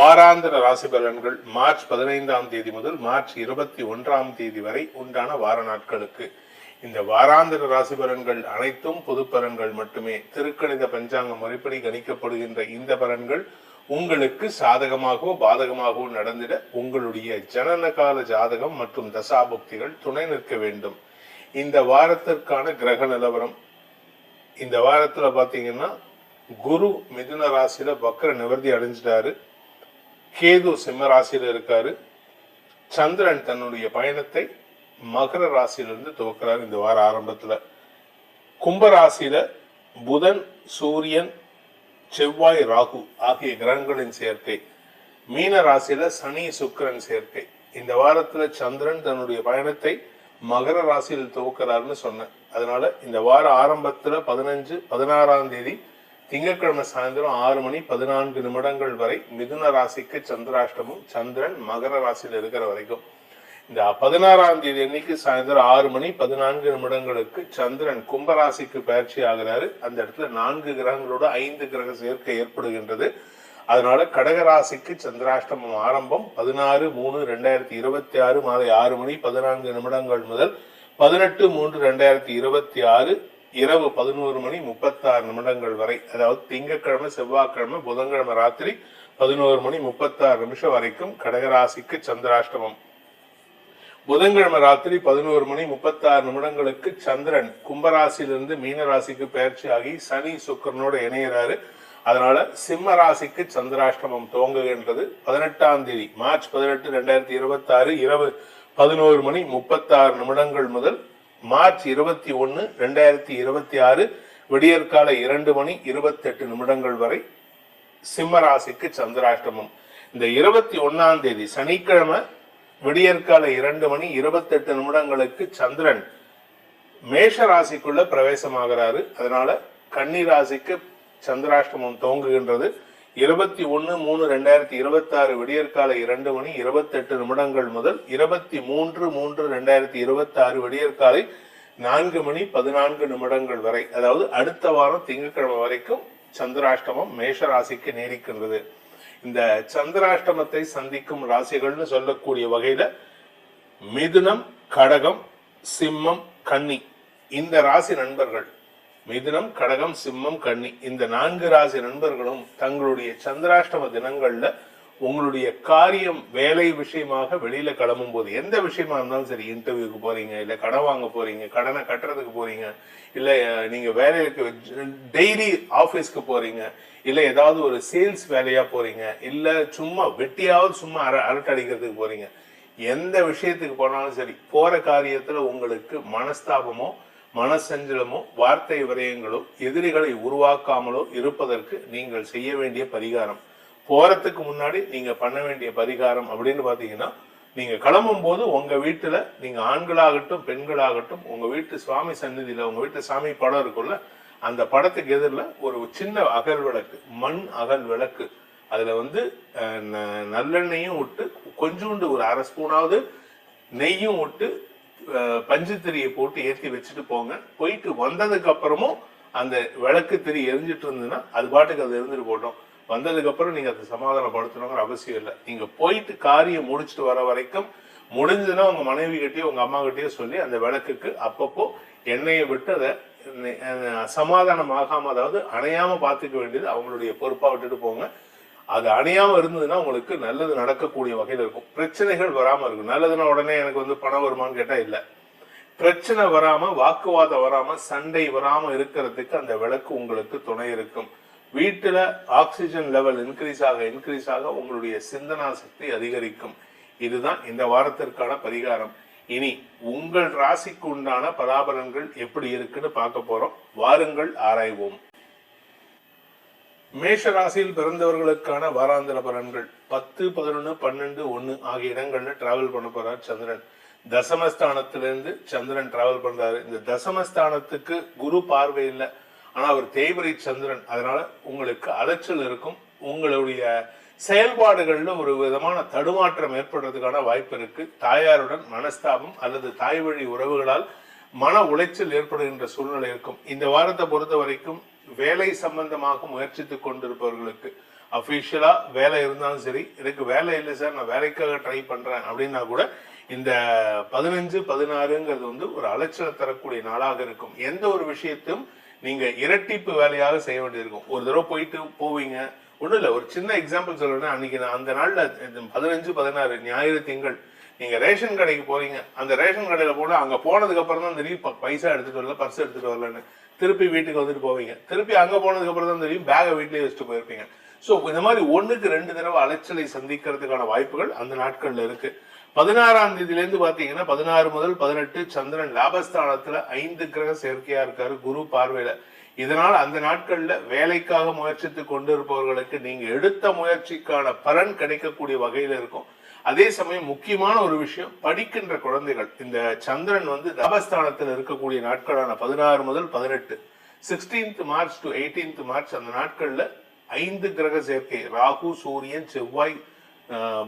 வாராந்திர ராசி பலன்கள் மார்ச் 15ஆம் தேதி முதல் மார்ச் 21ஆம் தேதி வரை உண்டான வார நாட்களுக்கு. இந்த வாராந்திர ராசி பலன்கள் அனைத்தும் பொது பலன்கள் மட்டுமே. திருக்கணித பஞ்சாங்க முறைப்படி கணிக்கப்படுகின்ற இந்த பலன்கள் உங்களுக்கு சாதகமாகவோ பாதகமாகவோ நடந்திட உங்களுடைய ஜனனகால ஜாதகம் மற்றும் தசாபுக்திகள் துணை நிற்க வேண்டும். இந்த வாரத்திற்கான கிரக நிலவரம், இந்த வாரத்துல பாத்தீங்கன்னா குரு மிதுன ராசியில வக்ர நிவர்த்தி அடைஞ்சிட்டாரு. கேது சிம்ம ராசியில இருக்காரு. சந்திரன் தன்னுடைய பயணத்தை மகர ராசியிலிருந்து துவக்கிறார். இந்த வார ஆரம்பத்துல கும்பராசியில புதன், சூரியன், செவ்வாய், ராகு ஆகிய கிரகங்களின் சேர்க்கை. மீன ராசியில சனி, சுக்கிரன் சேர்க்கை. இந்த வாரத்துல சந்திரன் தன்னுடைய பயணத்தை மகர ராசியில் துவக்கிறார்னு சொன்னேன். அதனால இந்த வார ஆரம்பத்துல 15, 16ஆம் தேதி திங்கட்கிழமை சாயந்தரம் 6:14 வரை மிதுன ராசிக்கு சந்திராஷ்டமும், சந்திரன் மகர ராசியில் இருக்கிற வரைக்கும். இந்த 16ஆம் தேதி அன்னைக்கு சாயந்தரம் 6:14 சந்திரன் கும்பராசிக்கு பயிற்சி ஆகிறாரு. அந்த இடத்துல 4 கிரகங்களோட 5 கிரக சேர்க்கை ஏற்படுகின்றது. அதனால கடகராசிக்கு சந்திராஷ்டமம் ஆரம்பம் 16/3/2026 மாலை 6:14 முதல் 18/3/2026 இரவு 11:36 வரை. அதாவது திங்கட்கிழமை, செவ்வாய்க்கிழமை, புதன்கிழமை ராத்திரி 11:36 வரைக்கும் கடகராசிக்கு சந்திராஷ்டமம். புதன்கிழமை ராத்திரி 11:36 சந்திரன் கும்பராசியிலிருந்து மீனராசிக்கு பயிற்சி ஆகி சனி சுக்கிரனோட இணைகிறாரு. அதனால சிம்ம ராசிக்கு சந்திராஷ்டமம் துவங்குகின்றது. 18ஆம் தேதி மார்ச் 18, 2026 இரவு 11:36 முதல் மார்ச் 21, 2026 விடியற்கால 2:28 வரை சிம்ம ராசிக்கு சந்திராஷ்டமம். இந்த 21ஆம் தேதி சனிக்கிழமை விடியற்கால 2:28 சந்திரன் மேஷ ராசிக்குள்ள பிரவேசமாகிறாரு. அதனால கன்னி ராசிக்கு சந்திராஷ்டமம் துவங்குகின்றது. 21/3/2026 விடியற்கால 2:28 முதல் 23/3/2026 விடியற்காலை 4:14 வரை. அதாவது அடுத்த வாரம் திங்கட்கிழமை வரைக்கும் சந்திராஷ்டமம் மேஷ ராசிக்கு நீடிக்கின்றது. இந்த சந்திராஷ்டமத்தை சந்திக்கும் ராசிகள்னு சொல்லக்கூடிய வகையில மிதுனம், கடகம், சிம்மம், கன்னி இந்த ராசி நண்பர்கள், மிதுனம், கடகம், சிம்மம், கன்னி இந்த 4 ராசி நண்பர்களும் தங்களுடைய சந்திராஷ்டம தினங்கள்ல உங்களுடைய காரியம் வேலை விஷயமாக வெளியில கிளம்பும் போது, எந்த விஷயமா இருந்தாலும் சரி, இன்டர்வியூக்கு போறீங்க, இல்ல கடன் வாங்க போறீங்க, கடனை கட்டுறதுக்கு போறீங்க, இல்ல நீங்க வேலைக்கு டெய்லி ஆபீஸ்க்கு போறீங்க, இல்ல ஏதாவது ஒரு சேல்ஸ் வேலையா போறீங்க, இல்ல சும்மா வெட்டியாவது சும்மா அரட்டை அடிக்கிறதுக்கு போறீங்க, எந்த விஷயத்துக்கு போனாலும் சரி, போற காரியத்துல உங்களுக்கு மனஸ்தாபமோ மனசஞ்சலமோ வார்த்தை விரயங்களோ எதிரிகளை உருவாக்காமலோ இருப்பதற்கு நீங்கள் செய்ய வேண்டிய பரிகாரம், போறதுக்கு முன்னாடி நீங்க பண்ண வேண்டிய பரிகாரம் அப்படின்னு பாத்தீங்கன்னா, நீங்க கிளம்பும் போது உங்க வீட்டுல நீங்க ஆண்களாகட்டும் பெண்களாகட்டும் உங்க வீட்டு சுவாமி சந்நிதியில உங்க வீட்டு சாமி படம் இருக்குல்ல, அந்த படத்துக்கு எதிரில் ஒரு சின்ன அகல் விளக்கு, மண் அகல் விளக்கு, அதுல நல்லெண்ணெயும் விட்டு கொஞ்சோண்டு ஒரு 1/2 ஸ்பூனாவது நெய்யும் விட்டு பஞ்சு திரியை போட்டு ஏற்றி வச்சுட்டு போங்க. போயிட்டு வந்ததுக்கு அப்புறமும் அந்த விளக்கு திரி எரிஞ்சிட்டு இருந்ததுன்னா அது பாட்டுக்கு அது இருந்துட்டு போட்டோம். வந்ததுக்கு அப்புறம் நீங்க அதை சமாதானப்படுத்தணுங்கிற அவசியம் இல்லை. நீங்க போயிட்டு காரியம் முடிச்சுட்டு வர வரைக்கும் முடிஞ்சதுன்னா உங்க மனைவி கிட்டயோ உங்க அம்மா கிட்டயோ சொல்லி அந்த விளக்குக்கு அப்பப்போ எண்ணெயை விட்டு அதை சமாதானம் ஆகாம, அதாவது அணையாம பாத்துக்க வேண்டியது அவங்களுடைய பொறுப்பா விட்டுட்டு போங்க. அது அணையாம இருந்ததுன்னா உங்களுக்கு நல்லது நடக்கக்கூடிய வகையில் இருக்கும். பிரச்சனைகள் வராம இருக்கும். நல்லதுன்னா உடனே எனக்கு பணம் வருமானு கேட்டா இல்ல, பிரச்சனை வராம, வாக்குவாதம் வராம, சண்டை வராம இருக்கிறதுக்கு அந்த விளக்கு உங்களுக்கு துணை இருக்கும். வீட்டுல ஆக்சிஜன் லெவல் இன்க்ரீஸ் ஆக உங்களுடைய சிந்தனா சக்தி அதிகரிக்கும். இதுதான் இந்த வாரத்திற்கான பரிகாரம். இனி உங்கள் ராசிக்கு உண்டான பலாபலன்கள் எப்படி இருக்குன்னு பார்க்க போறோம். வாருங்கள் ஆராய்வோம். மேஷ ராசியில் பிறந்தவர்களுக்கான வாராந்திர பலன்கள் 10, 11, 12, 1 ஆகிய இடங்கள்ல டிராவல் பண்ண போறார் சந்திரன். தசமஸ்தானத்திலிருந்து சந்திரன் டிராவல் பண்றாரு. இந்த தசமஸ்தானத்துக்கு குரு பார்வை இல்லை, ஆனா அவர் தேய்பிரை சந்திரன். அதனால உங்களுக்கு அலைச்சல் இருக்கும். உங்களுடைய செயல்பாடுகள்ல ஒரு விதமான தடுமாற்றம் ஏற்படுறதுக்கான வாய்ப்பு இருக்கு. தாயாருடன் மனஸ்தாபம் அல்லது தாய் வழி உறவுகளால் மன உளைச்சல் ஏற்படுகின்ற சூழ்நிலை இருக்கும். இந்த வாரத்தை பொறுத்த வரைக்கும் வேலை சம்பந்தமாக முயற்சித்துக் கொண்டிருப்பவர்களுக்கு, அஃபிஷியலா வேலை இருந்தாலும் சரி, எனக்கு வேலை இல்லை சார் நான் வேலைக்காக ட்ரை பண்றேன் அப்படின்னா கூட இந்த 15, 16ங்கிறது வந்து ஒரு அலைச்சலை தரக்கூடிய நாளாக இருக்கும். எந்த ஒரு விஷயத்தையும் நீங்க இரட்டிப்பு வேலையாக செய்ய வேண்டியிருக்கும். ஒரு தடவை போயிட்டு போவீங்க, ஒன்றும் இல்லை, ஒரு சின்ன எக்ஸாம்பிள் சொல்லணும்னா, அன்னைக்கு நான் அந்த நாள்ல 15, 16 ஞாயிறு திங்கள் நீங்க ரேஷன் கடைக்கு போறீங்க. அந்த ரேஷன் கடையில போனா அங்க போனதுக்கு அப்புறம் தான் தெரியும் பைசா எடுத்துட்டு வரல, பர்ஸ் எடுத்துட்டு வரலன்னு. திருப்பி வீட்டுக்கு வந்துட்டு போவீங்க. திருப்பி அங்க போனதுக்கு அப்புறம் தான் தெரியும் பேகை வீட்லயே வச்சுட்டு போயிருப்பீங்க. சோ இந்த மாதிரி 1க்கு 2 தடவை அலைச்சலை சந்திக்கிறதுக்கான வாய்ப்புகள் அந்த நாட்கள்ல இருக்கு. 16ஆம் தேதியிலேருந்து பாத்தீங்கன்னா 16 முதல் 18 சந்திரன் லாபஸ்தானத்துல 5 கிரக சேர்க்கையா இருக்காரு குரு பார்வையில. இதனால் அந்த நாட்கள்ல வேலைக்காக முயற்சித்து கொண்டிருப்பவர்களுக்கு நீங்க எடுத்த முயற்சிக்கான பலன் கிடைக்கக்கூடிய வகையில இருக்கும். அதே சமயம் முக்கியமான ஒரு விஷயம், படிக்கின்ற குழந்தைகள் இந்த சந்திரன் வந்து லாபஸ்தானத்தில் இருக்கக்கூடிய நாட்களான 16 முதல் 18 16th March to 18th March அந்த நாட்கள்ல 5 கிரக சேர்க்கை, ராகு, சூரியன், செவ்வாய்,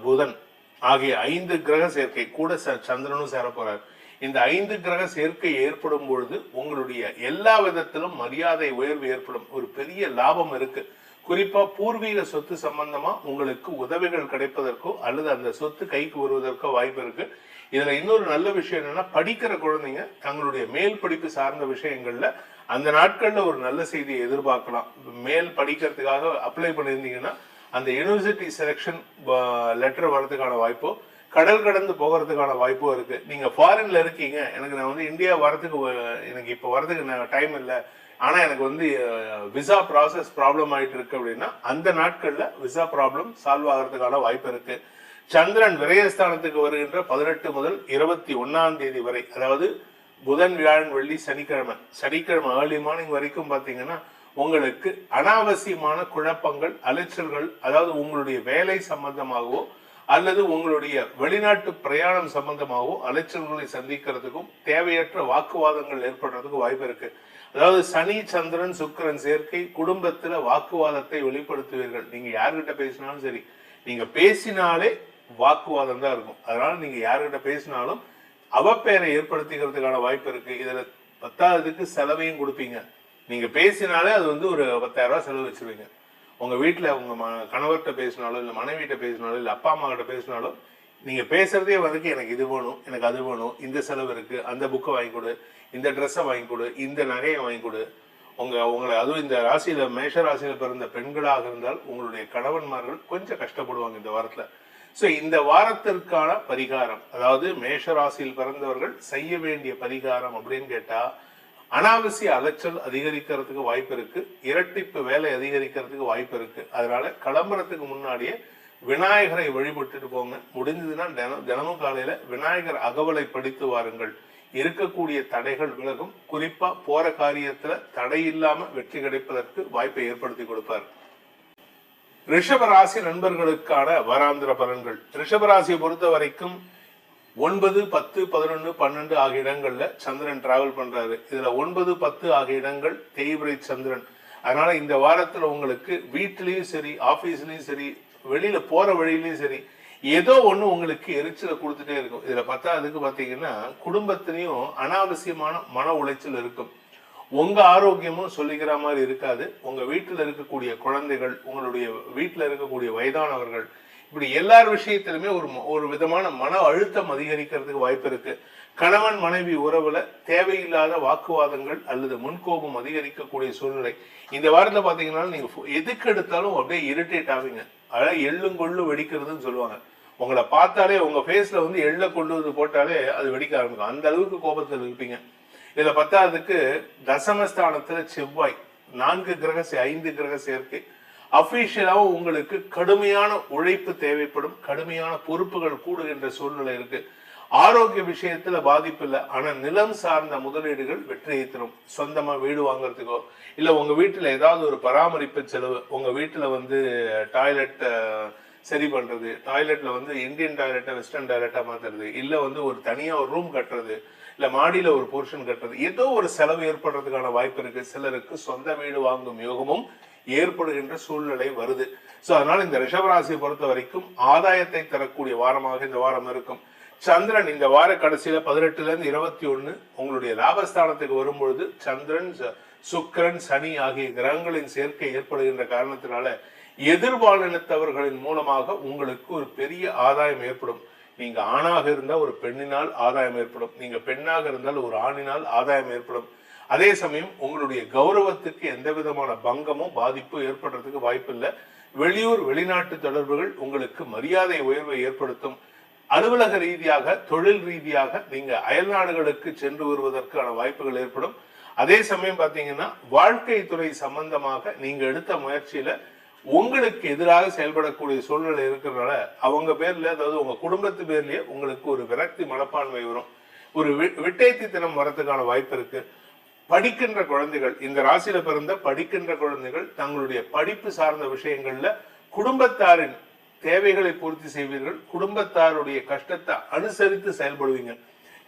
புதன் ஆகிய 5 கிரக சேர்க்கை கூட சந்திரனும் சேர போறார். இந்த 5 கிரக சேர்க்கை ஏற்படும் பொழுது உங்களுடைய எல்லா விதத்திலும் மரியாதை உயர்வு ஏற்படும். ஒரு பெரிய லாபம் இருக்கு. குறிப்பா பூர்வீக சொத்து சம்பந்தமா உங்களுக்கு உதவிகள் கிடைப்பதற்கோ அல்லது அந்த சொத்து கைக்கு வருவதற்கோ வாய்ப்பு இருக்கு. இதுல இன்னொரு நல்ல விஷயம் என்னன்னா, படிக்கிற குழந்தைங்க தங்களுடைய மேல் படிப்பு சார்ந்த விஷயங்கள்ல அந்த நாட்கள்ல ஒரு நல்ல செய்தியை எதிர்பார்க்கலாம். மேல் படிக்கிறதுக்காக அப்ளை பண்ணியிருந்தீங்கன்னா அந்த யூனிவர்சிட்டி செலக்ஷன் லெட்டர் வர்றதுக்கான வாய்ப்போ, கடல் கடந்து போகிறதுக்கான வாய்ப்போ இருக்கு. நீங்க ஃபாரின்ல இருக்கீங்க, எனக்கு நான் வந்து இந்தியா வரதுக்கு எனக்கு இப்ப வரதுக்கு டைம் இல்லை, ஆனா எனக்கு வந்து விசா ப்ராசஸ் ப்ராப்ளம் ஆயிட்டு இருக்கு அப்படின்னா அந்த நாட்கள்ல விசா ப்ராப்ளம் சால்வ் ஆகிறதுக்கான வாய்ப்பு இருக்கு. சந்திரன் விரயஸ்தானத்துக்கு வருகின்ற 18 முதல் 21ஆம் தேதி வரை, அதாவது புதன், வியாழன், வெள்ளி, சனிக்கிழமை ஏர்லி மார்னிங் வரைக்கும் பாத்தீங்கன்னா உங்களுக்கு அனாவசியமான குழப்பங்கள், அலைச்சல்கள், அதாவது உங்களுடைய வேலை சம்பந்தமாகவோ அல்லது உங்களுடைய வெளிநாட்டு பிரயாணம் சம்பந்தமாகவோ அலைச்சல்களை சந்திக்கிறதுக்கும் தேவையற்ற வாக்குவாதங்கள் ஏற்படுறதுக்கும் வாய்ப்பு இருக்கு. அதாவது சனி, சந்திரன், சுக்கிரன் சேர்க்கை குடும்பத்துல வாக்குவாதத்தை வெளிப்படுத்துவீர்கள். நீங்க யாருகிட்ட பேசினாலும் சரி, நீங்க பேசினாலே வாக்குவாதம் தான் இருக்கும். அதனால நீங்க யாருகிட்ட பேசினாலும் அவப்பெயரை ஏற்படுத்திக்கிறதுக்கான வாய்ப்பு இருக்கு. இதுல 10ஆவதுக்கு செலவையும் கொடுப்பீங்க. நீங்க பேசினாலே அது வந்து ஒரு 10,000 ரூபாய் செலவு வச்சிருவீங்க. உங்க வீட்டுல உங்க கணவர்கிட்ட பேசினாலும் இல்ல மனைவிட்ட பேசினாலும் இல்ல அப்பா அம்மா கிட்ட பேசினாலும் நீங்க பேசுறதே வந்து எனக்கு இது வேணும், எனக்கு அது வேணும், இந்த செலவு இருக்கு, அந்த புக்கை வாங்கி கொடு, இந்த ட்ரெஸ்ஸை வாங்கி கொடு, இந்த நகையை வாங்கி கொடு. உங்களை அதுவும் இந்த ராசியில மேஷ ராசியில பிறந்த பெண்களாக இருந்தால் உங்களுடைய கணவன்மார்கள் கொஞ்சம் கஷ்டப்படுவாங்க இந்த வாரத்துல. சோ இந்த வாரத்திற்கான பரிகாரம், அதாவது மேஷ ராசியில் பிறந்தவர்கள் செய்ய வேண்டிய பரிகாரம் அப்படின்னு கேட்டா, அனாவசிய அலைச்சல் அதிகரிக்கிறதுக்கு வாய்ப்பு இருக்கு, இரட்டிப்பு வேலை அதிகரிக்கிறதுக்கு வாய்ப்பு இருக்கு. அதனால கிளம்புறதுக்கு முன்னாடியே விநாயகரை வழிபட்டுட்டு போங்க. முடிஞ்சதுன்னா தினமும் காலையில விநாயகர் அகவலை படித்து வாருங்கள். இருக்கக்கூடிய தடைகள் விலகும். குறிப்பா போற காரியத்துல தடை இல்லாம வெற்றி கிடைப்பதற்கு வாய்ப்பை ஏற்படுத்தி கொடுப்பார். ரிஷபராசி நண்பர்களுக்கான வாராந்திர பலன்கள். ரிஷபராசியை பொறுத்த வரைக்கும் 9, 10, 11, 12 ஆகிய இடங்கள்ல சந்திரன் டிராவல் பண்றாரு. இதுல 9, 10 ஆகிய இடங்கள் தேய்பிரை சந்திரன். அதனால இந்த வாரத்துல உங்களுக்கு வீட்டிலையும் சரி, ஆபீஸ்லயும் சரி, வெளியில போற வழியிலயும் சரி, ஏதோ ஒண்ணு உங்களுக்கு எரிச்சலை கொடுத்துட்டே இருக்கும். இதுல 10ஆவதுக்கு பாத்தீங்கன்னா குடும்பத்திலையும் அனாவசியமான மன உளைச்சல் இருக்கும். உங்க ஆரோக்கியமும் சொல்லிக்கிற மாதிரி இருக்காது. உங்க வீட்டுல இருக்கக்கூடிய குழந்தைகள், உங்களுடைய வீட்டுல இருக்கக்கூடிய வயதானவர்கள், இப்படி எல்லார் விஷயத்திலுமே ஒரு விதமான மன அழுத்தம் அதிகரிக்கிறதுக்கு வாய்ப்பு இருக்கு. கணவன் மனைவி உறவுல தேவையில்லாத வாக்குவாதங்கள் அல்லது முன்கோபம் அதிகரிக்கக்கூடிய சூழ்நிலை இந்த வாரத்துல பாத்தீங்கன்னா நீங்க எதுக்கு எடுத்தாலும் அப்படியே இரிட்டேட் ஆவீங்க. அதாவது எள்ளும் கொள்ளு வெடிக்கிறதுன்னு சொல்லுவாங்க. உங்களை பார்த்தாலே உங்க ஃபேஸ்ல வந்து எள்ள கொள்ளுவது போட்டாலே அது வெடிக்க ஆரம்பிக்கும். அந்த அளவுக்கு கோபத்தில் இருப்பீங்க. இதுல 10ஆவதுக்கு தசமஸ்தானத்துல செவ்வாய், 5 கிரக சேர்க்கை. அபிஷியலாவும் உங்களுக்கு கடுமையான உழைப்பு தேவைப்படும், கடுமையான பொறுப்புகள் கூடுகின்ற சூழ்நிலை இருக்கு. ஆரோக்கிய விஷயத்துல பாதிப்பு இல்லை, ஆனா நிலம் சார்ந்த முதலீடுகள் வெற்றியை தரும். சொந்தமா வீடு வாங்குறதுக்கோ இல்ல உங்க வீட்டுல ஏதாவது ஒரு பராமரிப்பு செலவு, உங்க வீட்டுல வந்து டாய்லெட் சரி பண்றது, டாய்லெட்ல வந்து இந்தியன் டாய்லெட்டா வெஸ்டர்ன் டாய்லெட்டா மாத்துறது, இல்ல வந்து ஒரு தனியா ஒரு ரூம் கட்டுறது, இல்ல மாடியில ஒரு போர்ஷன் கட்டுறது, ஏதோ ஒரு செலவு ஏற்படுறதுக்கான வாய்ப்பு இருக்கு. சிலருக்கு சொந்த வீடு வாங்கும் யோகமும் ஏற்படுகின்ற சூழ்நிலை வருது. சோ அதனால இந்த ரிஷபராசியை பொறுத்த வரைக்கும் ஆதாயத்தை தரக்கூடிய வாரமாக இந்த வாரம் இருக்கும். சந்திரன் இந்த வார கடைசியில 18ல இருந்து 21 உங்களுடைய லாபஸ்தானத்துக்கு வரும்பொழுது சந்திரன், சுக்கிரன், சனி ஆகிய கிரகங்களின் சேர்க்கை ஏற்படுகின்ற காரணத்தினால எதிர்பாலினத்தவர்களின் மூலமாக உங்களுக்கு ஒரு பெரிய ஆதாயம் ஏற்படும். நீங்க ஆணாக இருந்தால் ஒரு பெண்ணினால் ஆதாயம் ஏற்படும், நீங்க பெண்ணாக இருந்தால் ஒரு ஆணினால் ஆதாயம் ஏற்படும். அதே சமயம் உங்களுடைய கௌரவத்துக்கு எந்த விதமான பங்கமும் பாதிப்பு ஏற்படுறதுக்கு வாய்ப்பு இல்லை. வெளியூர் வெளிநாட்டு தொடர்புகள் உங்களுக்கு மரியாதை உயர்வை ஏற்படுத்தும். அலுவலக ரீதியாக தொழில் ரீதியாக நீங்க அயல் நாடுகளுக்கு சென்று வருவதற்கான வாய்ப்புகள் ஏற்படும். அதே சமயம் பாத்தீங்கன்னா வாழ்க்கை துறை சம்பந்தமாக நீங்க எடுத்த முயற்சியில உங்களுக்கு எதிராக செயல்படக்கூடிய சூழ்நிலை இருக்கிறதுனால அவங்க பேர்ல, அதாவது உங்க குடும்பத்து பேர்லயே உங்களுக்கு ஒரு விரக்தி மனப்பான்மை வரும். ஒரு விட்டேத்தித்தனம் வரதுக்கான வாய்ப்பு இருக்கு. படிக்கின்ற குழந்தைகள், இந்த ராசியில பிறந்த படிக்கின்ற குழந்தைகள் தங்களுடைய படிப்பு சார்ந்த விஷயங்கள்ல குடும்பத்தாரின் தேவைகளை பூர்த்தி செய்வீர்கள். குடும்பத்தாருடைய கஷ்டத்தை அனுசரித்து செயல்படுவீங்க.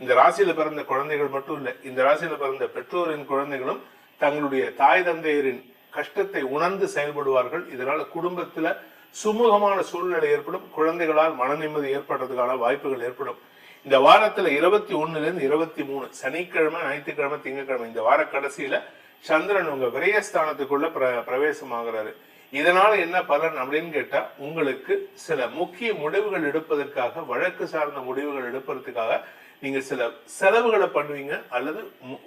இந்த ராசியில பிறந்த குழந்தைகள் மட்டும் இல்ல, இந்த ராசியில பிறந்த பெற்றோரின் குழந்தைகளும் தங்களுடைய தாய் தந்தையரின் கஷ்டத்தை உணர்ந்து செயல்படுவார்கள். இதனால குடும்பத்துல சுமூகமான சூழ்நிலை ஏற்படும். குழந்தைகளால் மன நிம்மதி ஏற்படுறதுக்கான வாய்ப்புகள் ஏற்படும். இந்த வாரத்துல 21 இருந்து 23 சனிக்கிழமை, ஞாயிற்றுக்கிழமை, திங்கட்கிழமை, இந்த வார கடைசியில சந்திரன் உங்க விரயஸ்தானத்துக்குள்ள பிரவேசம் ஆகிறாரு. இதனால என்ன பலன் அப்படின்னு கேட்டா, உங்களுக்கு சில முக்கிய முடிவுகள் எடுப்பதற்காக, வழக்கு சார்ந்த முடிவுகள் எடுப்பதற்காக நீங்க சில செலவுகளை பண்ணுவீங்க. அல்லது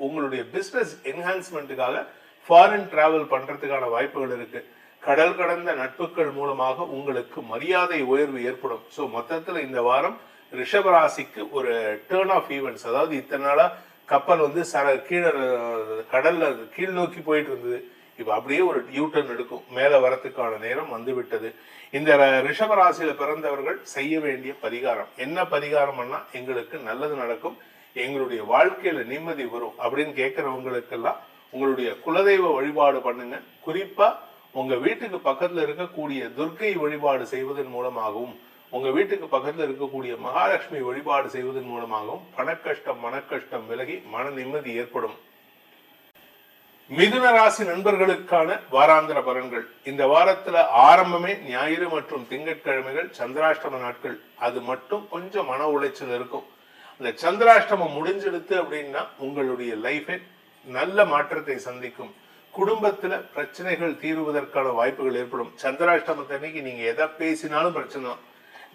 உங்களுடைய பிசினஸ் என்ஹான்ஸ்மெண்ட்டுக்காக ஃபாரின் டிராவல் பண்றதுக்கான வாய்ப்புகள் இருக்கு. கடல் கடந்த நட்புகள் மூலமாக உங்களுக்கு மரியாதை உயர்வு ஏற்படும். ஸோ மொத்தத்துல இந்த வாரம் ரிஷபராசிக்கு ஒரு டேர்ன் ஆஃப் ஈவெண்ட்ஸ், அதாவது இத்தனை நாளா கப்பல் வந்து கீழே கடல்ல கீழ் நோக்கி போயிட்டு இருந்தது, இப்ப அப்படியே ஒரு யூட்டர்ன் எடுக்கும், மேல வரத்துக்கான நேரம் வந்து விட்டது. இந்த ரிஷபராசியில பிறந்தவர்கள் செய்ய வேண்டிய பரிகாரம் என்ன? பரிகாரம்னா எங்களுக்கு நல்லது நடக்கும், எங்களுடைய வாழ்க்கையில நிம்மதி வரும் அப்படின்னு கேட்கிறவங்களுக்கெல்லாம் உங்களுடைய குலதெய்வ வழிபாடு பண்ணுங்க. குறிப்பா உங்க வீட்டுக்கு பக்கத்துல இருக்கக்கூடிய துர்க்கை வழிபாடு செய்வதன் மூலமாகவும், உங்க வீட்டுக்கு பக்கத்துல இருக்கக்கூடிய மகாலட்சுமி வழிபாடு செய்வதன் மூலமாகவும் பணக்கஷ்டம் மனக்கஷ்டம் விலகி மன நிம்மதி ஏற்படும். மிதுன ராசி நண்பர்களுக்கான வாராந்திர பலன்கள். இந்த வாரத்துல ஆரம்பமே ஞாயிறு மற்றும் திங்கட்கிழமைகள் சந்திராஷ்டம நாட்கள். அது மட்டும் கொஞ்சம் மன உளைச்சல் இருக்கும். அந்த சந்திராஷ்டமம் முடிஞ்செடுத்து அப்படின்னா உங்களுடைய லைஃபை நல்ல மாற்றத்தை சந்திக்கும். குடும்பத்துல பிரச்சனைகள் தீர்வதற்கான வாய்ப்புகள் ஏற்படும். சந்திராஷ்டமத்தன்னைக்கு நீங்க எதை பேசினாலும் பிரச்சனை தான்.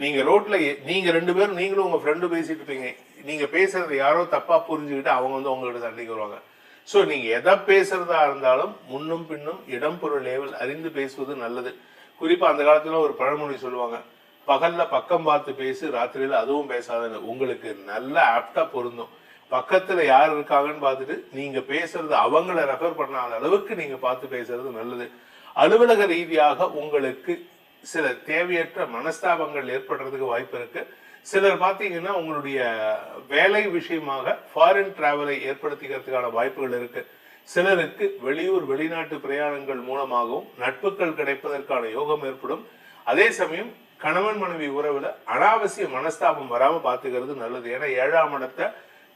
நீங்க ரோட்ல நீங்க 2 பேரும், நீங்களும் உங்க ஃப்ரெண்டு பேசிட்டு இருப்பீங்க, நீங்க பேசுறது யாரோ தப்பா புரிஞ்சுக்கிட்டு அவங்க வந்து உங்ககிட்ட சண்டைக்கு வருவாங்க. ஸோ நீங்க எதை பேசுறதா இருந்தாலும் முன்னும் பின்னும் இடம் பொருள் லேவல் அறிந்து பேசுவது நல்லது. குறிப்பா அந்த காலத்துல ஒரு பழமொழி சொல்லுவாங்க, பகல்ல பக்கம் பார்த்து பேசு, ராத்திரியில அதுவும் பேசாதுன்னு. உங்களுக்கு நல்ல ஆப்டா பொருந்தும். பக்கத்துல யார் இருக்காங்கன்னு பார்த்துட்டு நீங்க பேசுறது அவங்கள ரெஃபர் பண்ணாத அளவுக்கு நீங்க பார்த்து பேசுறது நல்லது. அலுவலக ரீதியாக உங்களுக்கு சில தேவையற்ற மனஸ்தாபங்கள் ஏற்படுறதுக்கு வாய்ப்பு இருக்கு. சிலர் பாத்தீங்கன்னா உங்களுடைய வேலை விஷயமாக ஃபாரின் டிராவலை ஏற்படுத்திக்கிறதுக்கான வாய்ப்புகள் இருக்கு. சிலருக்கு வெளியூர் வெளிநாட்டு பிரயாணங்கள் மூலமாகவும் நட்புகள் கிடைப்பதற்கான யோகம் ஏற்படும். அதே சமயம் கணவன் மனைவி உறவுல அனாவசிய மனஸ்தாபம் வராம பாத்துக்கிறது நல்லது. ஏன்னா 7ஆம் இடத்தை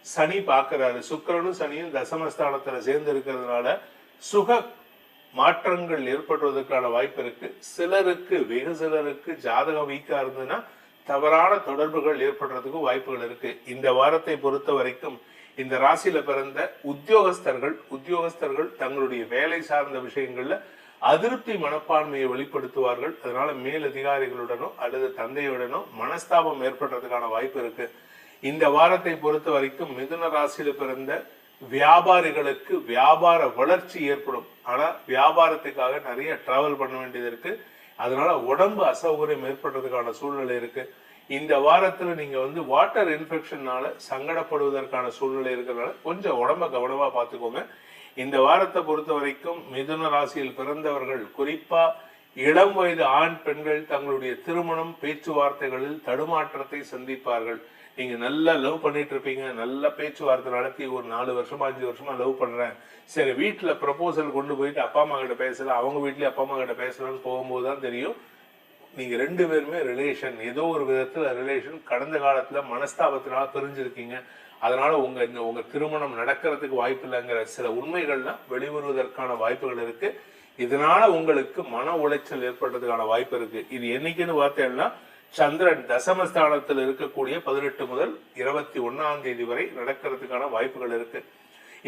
சனி பாக்குறாரு. சுக்கிரனும் சனியும் தசமஸ்தானத்துல சேர்ந்து இருக்கிறதுனால சுக மாற்றங்கள் ஏற்படுவதற்கான வாய்ப்பு இருக்கு. சிலருக்கு, வெகு சிலருக்கு ஜாதகம் வீக்கா இருந்ததுன்னா தவறான தொடர்புகள் ஏற்படுறதுக்கு வாய்ப்புகள் இருக்கு. இந்த வாரத்தை பொறுத்த வரைக்கும் இந்த ராசியில பிறந்த உத்தியோகஸ்தர்கள் தங்களுடைய வேலை சார்ந்த விஷயங்கள்ல அதிருப்தி மனப்பான்மையை வெளிப்படுத்துவார்கள். அதனால மேலதிகாரிகளுடனோ அல்லது தந்தையுடனோ மனஸ்தாபம் ஏற்படுறதுக்கான வாய்ப்பு இருக்கு. இந்த வாரத்தை பொறுத்த வரைக்கும் மிதுன ராசியில பிறந்த வியாபாரிகளுக்கு வியாபார வளர்ச்சி ஏற்படும். ஆனா வியாபாரத்துக்காக நிறைய டிராவல் பண்ண வேண்டியது இருக்கு. அதனால உடம்பு அசௌகரியம் ஏற்படுறதுக்கான சூழ்நிலை இருக்கு. இந்த வாரத்துல நீங்க வந்து வாட்டர் இன்ஃபெக்ஷனால சங்கடப்படுவதற்கான சூழ்நிலை இருக்கிறதுனால கொஞ்சம் உடம்ப கவனமா பார்த்துக்கோங்க. இந்த வாரத்தை பொறுத்த வரைக்கும் மிதுன ராசியில் பிறந்தவர்கள், குறிப்பா இளம் வயது ஆண் பெண்கள் தங்களுடைய திருமணம் பேச்சுவார்த்தைகளில் தடுமாற்றத்தை சந்திப்பார்கள். நீங்க நல்லா லவ் பண்ணிட்டு இருப்பீங்க, நல்ல பேச்சுவார்த்தை நடத்தி ஒரு 4 வருஷமா 5 வருஷமா லவ் பண்றேன், சரி வீட்டுல ப்ரப்போசல் கொண்டு போயிட்டு அப்பா அம்மா கிட்ட பேசலாம், அவங்க வீட்லயே அப்பா அம்மா கிட்ட பேசலாம்னு போகும்போது தான் தெரியும் நீங்க 2 பேருமே ரிலேஷன், ஏதோ ஒரு விதத்துல ரிலேஷன் கடந்த காலத்துல மனஸ்தாபத்தினால பிரிஞ்சிருக்கீங்க. அதனால உங்க திருமணம் நடக்கிறதுக்கு வாய்ப்பு இல்லைங்கிற சில உண்மைகள்லாம் வெளிவருவதற்கான வாய்ப்புகள் இருக்கு. இதனால உங்களுக்கு மன உளைச்சல் ஏற்படுறதுக்கான வாய்ப்பு இருக்கு. இது என்னைக்குன்னு பார்த்தேன்னா சந்திரன் தசமஸ்தானத்தில் இருக்கக்கூடிய 18 முதல் 21ஆம் தேதி வரை நடக்கிறதுக்கான வாய்ப்புகள் இருக்கு.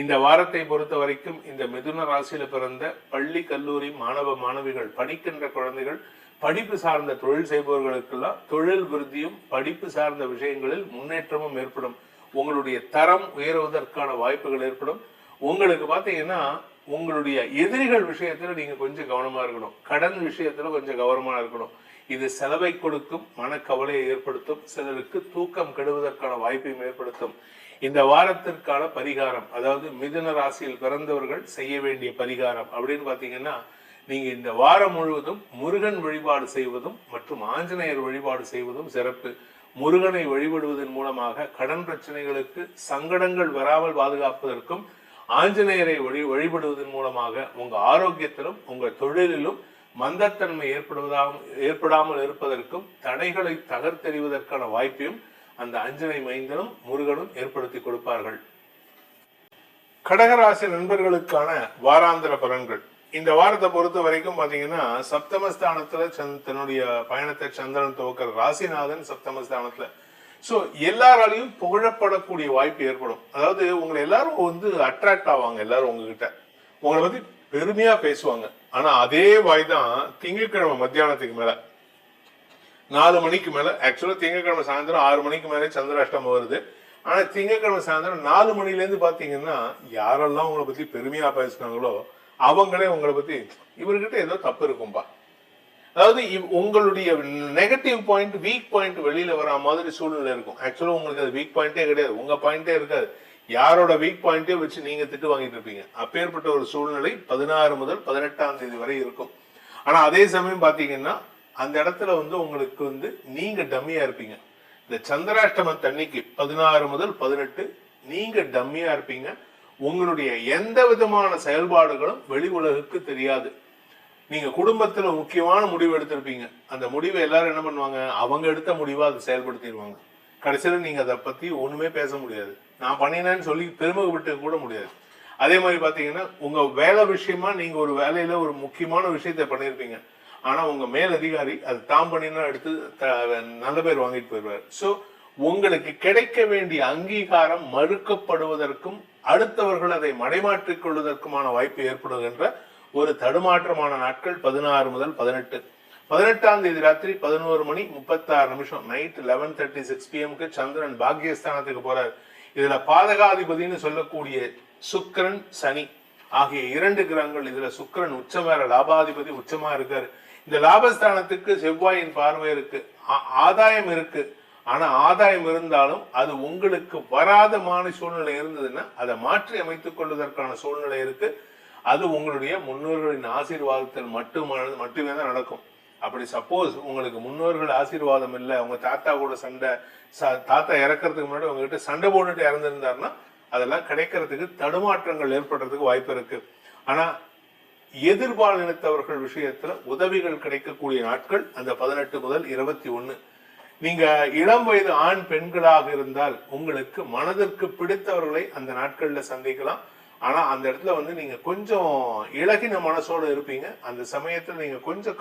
இந்த வாரத்தை பொறுத்த வரைக்கும் இந்த மிதுன ராசியில பிறந்த பள்ளி கல்லூரி மாணவ மாணவிகள், படிக்கின்ற குழந்தைகள், படிப்பு சார்ந்த தொழில் செய்பவர்களுக்கெல்லாம் தொழில் விருத்தியும் படிப்பு சார்ந்த விஷயங்களில் முன்னேற்றமும் ஏற்படும். உங்களுடைய தரம் உயர்வதற்கான வாய்ப்புகள் ஏற்படும். உங்களுக்கு பாத்தீங்கன்னா உங்களுடைய எதிரிகள் விஷயத்துல நீங்க கொஞ்சம் கவனமா இருக்கணும். கடன் விஷயத்துல கொஞ்சம் கவனமா இருக்கணும். இது செலவை கொடுக்கும், மனக்கவலையை ஏற்படுத்தும், சிலருக்கு தூக்கம் கெடுவதற்கான வாய்ப்பையும் ஏற்படுத்தும். இந்த வாரத்திற்கான பரிகாரம், அதாவது மிதுன ராசியில் பிறந்தவர்கள் செய்ய வேண்டிய பரிகாரம் அப்படின்னு பாத்தீங்கன்னா, நீங்க இந்த வாரம் முழுவதும் முருகன் வழிபாடு செய்வதும் மற்றும் ஆஞ்சநேயர் வழிபாடு செய்வதும் சிறப்பு. முருகனை வழிபடுவதன் மூலமாக கடன் பிரச்சனைகளுக்கு சங்கடங்கள் வராமல் பாதுகாப்பதற்கும், ஆஞ்சநேயரை வழிபடுவதன் மூலமாக உங்க ஆரோக்கியத்திலும் உங்க தொழிலிலும் மந்தத்தன்மை ஏற்படாமல் இருப்பதற்கும், தடைகளை தகர்த்தெறிவதற்கான வாய்ப்பையும் அந்த அஞ்சனை மைந்தனும் முருகனும் ஏற்படுத்தி கொடுப்பார்கள். கடகராசி நண்பர்களுக்கான வாராந்திர பலன்கள். இந்த வாரத்தை பொறுத்த வரைக்கும் பாத்தீங்கன்னா, சப்தமஸ்தானத்துல தன்னுடைய பயணத்தை சந்திரன் துவக்கிற ராசிநாதன் சப்தமஸ்தானத்துல. சோ எல்லாராலையும் புகழப்படக்கூடிய வாய்ப்பு ஏற்படும். அதாவது உங்களை எல்லாரும் அட்ராக்ட் ஆவாங்க. எல்லாரும் உங்ககிட்ட உங்களை பத்தி பெருமையா பேசுவாங்க. ஆனா அதே வாய் தான் திங்கட்கிழமை மத்தியானத்துக்கு மேல 4 மணிக்கு மேல, ஆக்சுவலா திங்கட்கிழமை சாயந்தரம் 6 மணிக்கு மேலே சந்திராஷ்டமம் வருது. ஆனா திங்கட்கிழமை சாயந்தரம் 4 மணில இருந்து பாத்தீங்கன்னா, யாரெல்லாம் உங்களை பத்தி பெருமையா பேசுனாங்களோ அவங்களே உங்களை பத்தி இவர்கிட்ட ஏதோ தப்பு இருக்கும்பா, அதாவது உங்களுடைய நெகட்டிவ் பாயிண்ட், வீக் பாயிண்ட் வெளியில வர மாதிரி சூழ்நிலை இருக்கும். ஆக்சுவலா உங்களுக்கு அது வீக் பாயிண்டே கிடையாது, உங்க பாயிண்டே இருக்காது. யாரோட வீக் பாயிண்டே வச்சு நீங்க திட்டு வாங்கிட்டு இருப்பீங்க. அப்பேற்பட்ட ஒரு சூழ்நிலை 16 முதல் 18ஆம் தேதி வரை இருக்கும். ஆனா அதே சமயம் பாத்தீங்கன்னா, அந்த இடத்துல உங்களுக்கு நீங்க டம்மியா இருப்பீங்க. இந்த சந்திராஷ்டமத்தன்னைக்கு 16 முதல் 18 நீங்க டம்மியா இருப்பீங்க. உங்களுடைய எந்த விதமான செயல்பாடுகளும் வெளி உலகுக்கு தெரியாது. நீங்க குடும்பத்துல முக்கியமான முடிவு எடுத்திருப்பீங்க. அந்த முடிவை எல்லாரும் என்ன பண்ணுவாங்க, அவங்க எடுத்த முடிவா அதை செயல்படுத்திடுவாங்க. கடைசியில நீங்க அதை பத்தி ஒண்ணுமே பேச முடியாது. நான் பண்ணினேன்னு சொல்லி பெருமைப்பட்டு கூட முடியாது. அதே மாதிரி பாத்தீங்கன்னா, உங்க வேலை விஷயமா நீங்க ஒரு வேலையில ஒரு முக்கியமான விஷயத்த பண்ணிருப்பீங்க. ஆனா உங்க மேல் அதிகாரி அது தாம் பண்ணினா எடுத்து நல்ல பேர் வாங்கிட்டு போயிடுவார். சோ உங்களுக்கு கிடைக்க வேண்டிய அங்கீகாரம் மறுக்கப்படுவதற்கும், அடுத்தவர்கள் அதை மடைமாற்றிக் கொள்வதற்குமான வாய்ப்பு ஏற்படுகின்ற ஒரு தடுமாற்றமான நாட்கள் 16 முதல் 18. 18ஆம் தேதி ராத்திரி 11 மணி 36 நிமிஷம் நைட் 11:36 PM சந்திரன் பாக்கியஸ்தானத்துக்கு போறார். இதுல பாதகாதிபதினு சொல்லக்கூடிய சுக்கிரன், சனி ஆகிய 2 கிரகங்கள். இதுல சுக்கிரன் உச்சம் வேற, லாபாதிபதி உச்சமா இருக்காரு. இந்த லாபஸ்தானத்துக்கு செவ்வாயின் பார்வை இருக்கு, ஆதாயம் இருக்கு. ஆனா ஆதாயம் இருந்தாலும் அது உங்களுக்கு வராத மாதிரி சூழ்நிலை இருந்ததுன்னா அதை மாற்றி அமைத்துக் கொள்வதற்கான சூழ்நிலை இருக்கு. அது உங்களுடைய முன்னோர்களின் ஆசீர்வாதத்தில் மட்டுமே தான் நடக்கும். அப்படி சப்போஸ் உங்களுக்கு முன்னோர்கள் ஆசீர்வாதம் இல்லை, உங்க தாத்தா கூட சண்டை, தாத்தா இறக்கிறதுக்கு முன்னாடி உங்ககிட்ட சண்டை போட்டுட்டு இறந்துருந்தாருன்னா அதெல்லாம் கிடைக்கிறதுக்கு தடுமாற்றங்கள் ஏற்படுறதுக்கு வாய்ப்பு இருக்கு. ஆனா எதிர்பாலினத்தவர்கள் விஷயத்துல உதவிகள் கிடைக்கக்கூடிய நாட்கள் அந்த 18 முதல் 21. நீங்க இளம் வயது ஆண் பெண்களாக இருந்தால் உங்களுக்கு மனதிற்கு பிடித்தவர்களை அந்த நாட்கள்ல சந்திக்கலாம். ஆனா அந்த இடத்துல நீங்க கொஞ்சம் இலகின மனசோட இருப்பீங்க. அந்த சமயத்துல நீங்க கொஞ்சம்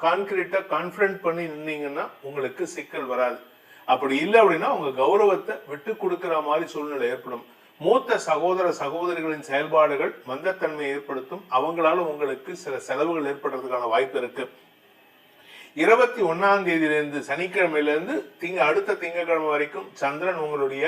கான்கிரீட்டா கான்பிடன்ட் பண்ணி நின்னீங்கன்னா உங்களுக்கு சிக்கல் வராது. அப்படி இல்லை அப்படின்னா உங்க கௌரவத்தை விட்டு கொடுக்கிற மாதிரி சூழ்நிலை ஏற்படும். மூத்த சகோதர சகோதரிகளின் செயல்பாடுகள் மந்தத்தன்மையை ஏற்படுத்தும். அவங்களால உங்களுக்கு சில செலவுகள் ஏற்படுறதுக்கான வாய்ப்பு இருக்கு. 21ஆம் தேதியிலிருந்து சனிக்கிழமையிலிருந்து அடுத்த திங்கட்கிழமை வரைக்கும் சந்திரன் உங்களுடைய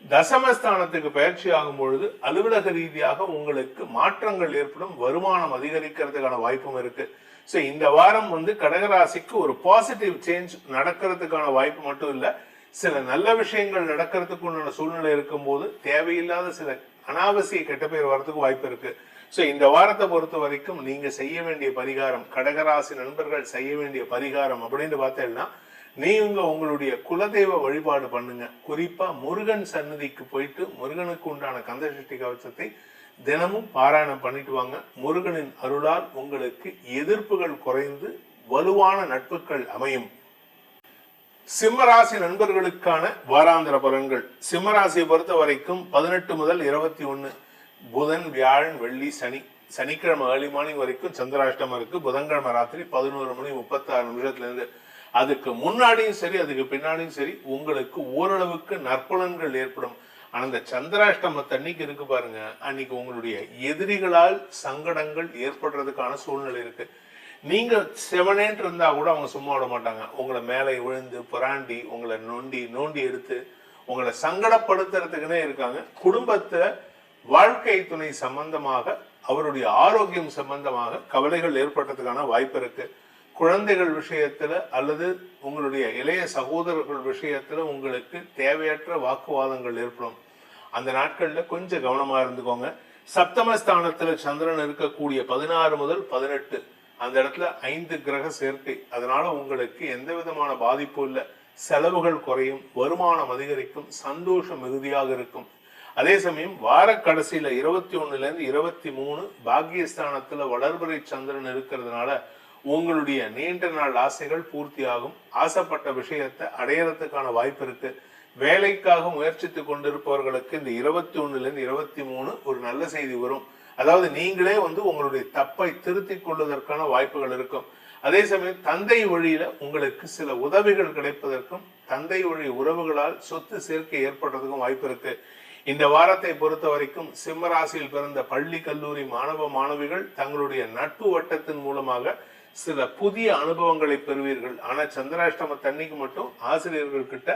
தசமஸ்தானத்துக்கு பயிற்சி ஆகும் பொழுது அலுவலக ரீதியாக உங்களுக்கு மாற்றங்கள் ஏற்படும், வருமானம் அதிகரிக்கிறதுக்கான வாய்ப்பும் இருக்கு. சோ இந்த வாரம் கடகராசிக்கு ஒரு பாசிட்டிவ் சேஞ்ச் நடக்கிறதுக்கான வாய்ப்பு மட்டும் இல்ல, சில நல்ல விஷயங்கள் நடக்கிறதுக்கு உண்டான சூழ்நிலை இருக்கும் போது தேவையில்லாத சில அனாவசிய கெட்ட பேர் வர்றதுக்கு வாய்ப்பு இருக்கு. சோ இந்த வாரத்தை பொறுத்த வரைக்கும் நீங்க செய்ய வேண்டிய பரிகாரம், கடகராசி நண்பர்கள் செய்ய வேண்டிய பரிகாரம் அப்படின்னு பார்த்தீங்கன்னா, நீங்க உங்களுடைய குலதெய்வ வழிபாடு பண்ணுங்க. குறிப்பா முருகன் சன்னதிக்கு போயிட்டு முருகனுக்கு உண்டான கந்தசஷ்டி கவசத்தை தினமும் பாராயணம் பண்ணிட்டு வாங்க. முருகனின் அருளால் உங்களுக்கு எதிர்ப்புகள் குறைந்து வலுவான நட்புகள் அமையும். சிம்மராசி நண்பர்களுக்கான வாராந்திர பலன்கள். சிம்மராசியை பொறுத்த வரைக்கும் 18 முதல் 21 புதன், வியாழன், வெள்ளி, சனி. சனிக்கிழமை ஏர்லி மார்னிங் வரைக்கும் சந்திராஷ்டமம் இருக்கு. புதன்கிழமை ராத்திரி 11 மணி 36 நிமிஷத்துல இருந்து. அதுக்கு முன்னாடியும் சரி அதுக்கு பின்னாடியும் சரி உங்களுக்கு ஓரளவுக்கு நற்பலன்கள் ஏற்படும். ஆனா இந்த சந்திராஷ்டமத்தன்னைக்கு இருக்கு பாருங்க, அன்னைக்கு உங்களுடைய எதிரிகளால் சங்கடங்கள் ஏற்படுறதுக்கான சூழ்நிலை இருக்கு. நீங்க செவனேன்று இருந்தா கூட அவங்க சும்மா விட மாட்டாங்க. உங்களை மேலே விழுந்து புராண்டி உங்களை நோண்டி எடுத்து உங்களை சங்கடப்படுத்துறதுக்குன்னே இருக்காங்க. குடும்பத்துல வாழ்க்கை துணை சம்பந்தமாக, அவருடைய ஆரோக்கியம் சம்பந்தமாக கவலைகள் ஏற்படுறதுக்கான வாய்ப்பு இருக்கு. குழந்தைகள் விஷயத்துல அல்லது உங்களுடைய இளைய சகோதரர்கள் விஷயத்துல உங்களுக்கு தேவையற்ற வாக்குவாதங்கள் ஏற்படும். அந்த நாட்கள்ல கொஞ்சம் கவனமா இருந்துக்கோங்க. சப்தமஸ்தானத்துல சந்திரன் இருக்கக்கூடிய 16 முதல் 18 அந்த இடத்துல 5 கிரக சேர்க்கை. அதனால உங்களுக்கு எந்த விதமான பாதிப்பும் இல்லை. செலவுகள் குறையும், வருமானம் அதிகரிக்கும், சந்தோஷம் மிகுதியாக இருக்கும். அதே சமயம் வார கடைசியில 21ல இருந்து 23 பாக்கியஸ்தானத்துல வளர்பிறை சந்திரன் இருக்கிறதுனால உங்களுடைய நீண்ட நாள் ஆசைகள் பூர்த்தி ஆகும். ஆசைப்பட்ட விஷயத்தை அடையறதுக்கான வாய்ப்பு இருக்கு. வேலைக்காக முயற்சித்து கொண்டிருப்பவர்களுக்கு இந்த 21ல இருந்து 23 ஒரு நல்ல செய்தி வரும். அதாவது நீங்களே உங்களுடைய தப்பை திருத்திக் கொள்வதற்கான வாய்ப்புகள் இருக்கும். அதே சமயம் தந்தை வழியில உங்களுக்கு சில உதவிகள் கிடைப்பதற்கும் தந்தை வழி உறவுகளால் சொத்து சேர்க்கை ஏற்படுறதுக்கும் வாய்ப்பு இருக்கு. இந்த வாரத்தை பொறுத்த வரைக்கும் சிம்ம ராசியில் பிறந்த பள்ளி கல்லூரி மாணவ மாணவிகள் தங்களுடைய நட்பு வட்டத்தின் மூலமாக சில புதிய அனுபவங்களை பெறுவீர்கள். ஆனா சந்திராஷ்டம தண்ணிக்கு மட்டும் ஆசிரியர்கள் கிட்ட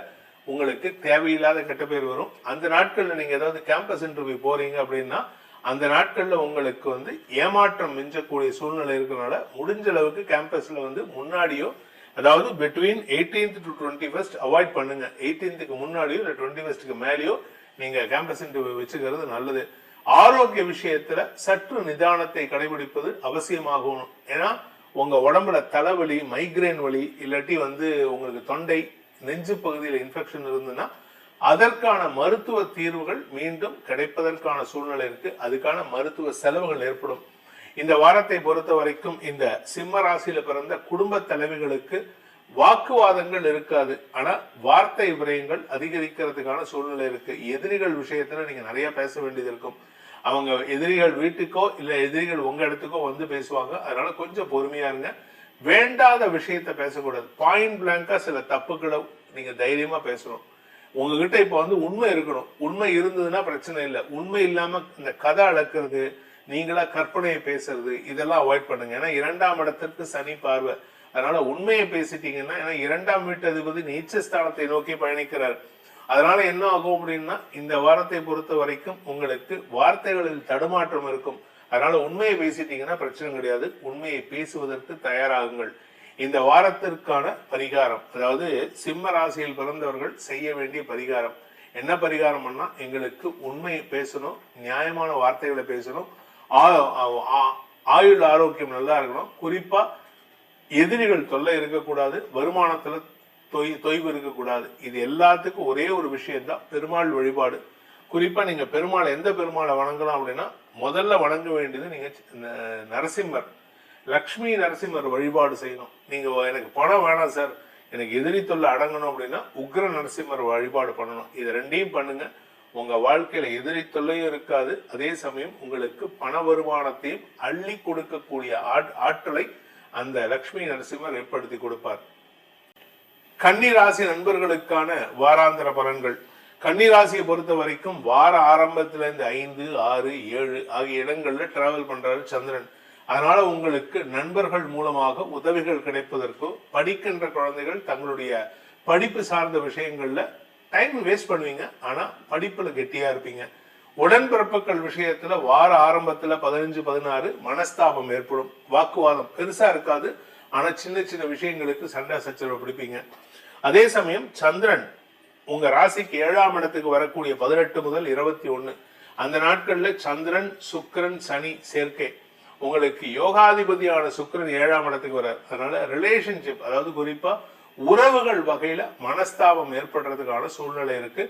உங்களுக்கு தேவையில்லாத கெட்ட பேர் வரும். அந்த நாட்கள்ல நீங்க ஏதாவது கேம்பஸ் இன்டர்வியூ போறீங்க அப்படின்னா அந்த நாட்கள்ல உங்களுக்கு ஏமாற்றம் மிஞ்சக்கூடிய சூழ்நிலை இருக்கிறதுனால முடிஞ்ச அளவுக்கு கேம்பஸ்ல முன்னாடியோ, அதாவது between 18th to 21st avoid பண்ணுங்க. 18th முன்னாடியோ இல்ல 21st மேலேயோ நீங்க கேம்பஸ் இன்டர்வியூ வச்சுக்கிறது நல்லது. ஆரோக்கிய விஷயத்துல சற்று நிதானத்தை கடைபிடிப்பது அவசியமாகும். ஏன்னா உங்க உடம்புல தலைவலி, மைக்ரேன் வலி, இல்லாட்டி உங்களுக்கு தொண்டை நெஞ்சு பகுதியில் இன்ஃபெக்ஷன் இருந்ததுன்னா அதற்கான மருத்துவ தீர்வுகள் மீண்டும் கிடைப்பதற்கான சூழ்நிலை இருக்கு. அதுக்கான மருத்துவ செலவுகள் ஏற்படும். இந்த வாரத்தை பொறுத்த வரைக்கும் இந்த சிம்ம ராசியில பிறந்த குடும்ப தலைவிகளுக்கு வாக்குவாதங்கள் இருக்காது. ஆனா வார்த்தை விரயங்கள் அதிகரிக்கிறதுக்கான சூழ்நிலை இருக்கு. எதிரிகள் விஷயத்துல நீங்க நிறைய பேச வேண்டியது இருக்கும். அவங்க எதிரிகள் வீட்டுக்கோ இல்ல எதிரிகள் உங்க இடத்துக்கோ பேசுவாங்க. அதனால கொஞ்சம் பொறுமையா இருங்க. வேண்டாத விஷயத்த பேசக்கூடாது. பாயிண்ட் பிளாங்கா சில தப்புகளை நீங்க தைரியமா பேசணும். உங்ககிட்ட இப்ப உண்மை இருக்கணும். உண்மை இருந்ததுன்னா பிரச்சனை இல்லை. உண்மை இல்லாம இந்த கதை அளக்குறது, நீங்களா கற்பனையை பேசுறது, இதெல்லாம் அவாய்ட் பண்ணுங்க. ஏன்னா 2ஆம் இடத்திற்கு சனி பார்வை. அதனால உண்மையை பேசிட்டீங்கன்னா, ஏன்னா 2ஆம் வீட்டு அதிபதி நீச்சஸ்தானத்தை நோக்கி பயணிக்கிறார். அதனால என்ன ஆகும் அப்படின்னா இந்த வாரத்தை பொறுத்த வரைக்கும் உங்களுக்கு வார்த்தைகளில் தடுமாற்றம் இருக்கும். அதனால உண்மையை பேசிட்டீங்கன்னா பிரச்சனை கிடையாது. உண்மையை பேசுவதற்கு தயாராகுங்கள். இந்த வாரத்திற்கான பரிகாரம், அதாவது சிம்ம ராசியில் பிறந்தவர்கள் செய்ய வேண்டிய பரிகாரம் என்ன பரிகாரம்னா, எங்களுக்கு உண்மையை பேசணும், நியாயமான வார்த்தைகளை பேசணும், ஆயுள் ஆரோக்கியம் நல்லா இருக்கணும், குறிப்பா எதிரிகள் தொல்லை இருக்கக்கூடாது, வருமானத்துல தொய்வு இருக்கக்கூடாது. இது எல்லாத்துக்கும் ஒரே ஒரு விஷயம் தான் பெருமாள் வழிபாடு. குறிப்பா நீங்க பெருமாள் எந்த பெருமாளை வணங்கலாம் அப்படின்னா, முதல்ல வணங்க வேண்டியது நீங்க நரசிம்மர், லக்ஷ்மி நரசிம்மர் வழிபாடு செய்யணும். நீங்க எனக்கு பணம் வேணாம் சார், எனக்கு எதிரி தொல்லை அடங்கணும் அப்படின்னா உக்ர நரசிம்மர் வழிபாடு பண்ணணும். இது ரெண்டையும் பண்ணுங்க. உங்க வாழ்க்கையில எதிரி தொல்லையும் இருக்காது. அதே சமயம் உங்களுக்கு பண வருமானத்தையும் அள்ளி கொடுக்கக்கூடிய ஆற்றலை அந்த லக்ஷ்மி நரசிம்மர் ஏற்படுத்தி கொடுப்பார். கன்னிராசி நண்பர்களுக்கான வாராந்திர பலன்கள். கன்னிராசியை பொறுத்த வரைக்கும் வார ஆரம்பத்துல இருந்து 5, 6, 7 ஆகிய இடங்கள்ல டிராவல் பண்றாரு சந்திரன். அதனால உங்களுக்கு நண்பர்கள் மூலமாக உதவிகள் கிடைப்பதற்கோ, படிக்கின்ற குழந்தைகள் தங்களுடைய படிப்பு சார்ந்த விஷயங்கள்ல டைம் வேஸ்ட் பண்ணுவீங்க, ஆனா படிப்புல கெட்டியா இருப்பீங்க. உடன்பிறப்புகள் விஷயத்துல வார ஆரம்பத்துல 15, 16 மனஸ்தாபம் ஏற்படும். வாக்குவாதம் பெருசா இருக்காது, ஆனா சின்ன சின்ன விஷயங்களுக்கு சண்டை சச்சரவு பிடிப்பீங்க. அதே சமயம் சந்திரன் உங்க ராசிக்கு 7ஆம் இடத்துக்கு வரக்கூடிய 18 முதல் 21 அந்த நாட்கள்ல சந்திரன், சுக்கிரன், சனி சேர்க்கை. உங்களுக்கு யோகாதிபதியான சுக்கிரன் 7ஆம் இடத்துக்கு வர்றார். அதனால ரிலேஷன்ஷிப், அதாவது குறிப்பா உறவுகள் வகையில மனஸ்தாபம் ஏற்படுறதுக்கான சூழ்நிலை இருக்கு.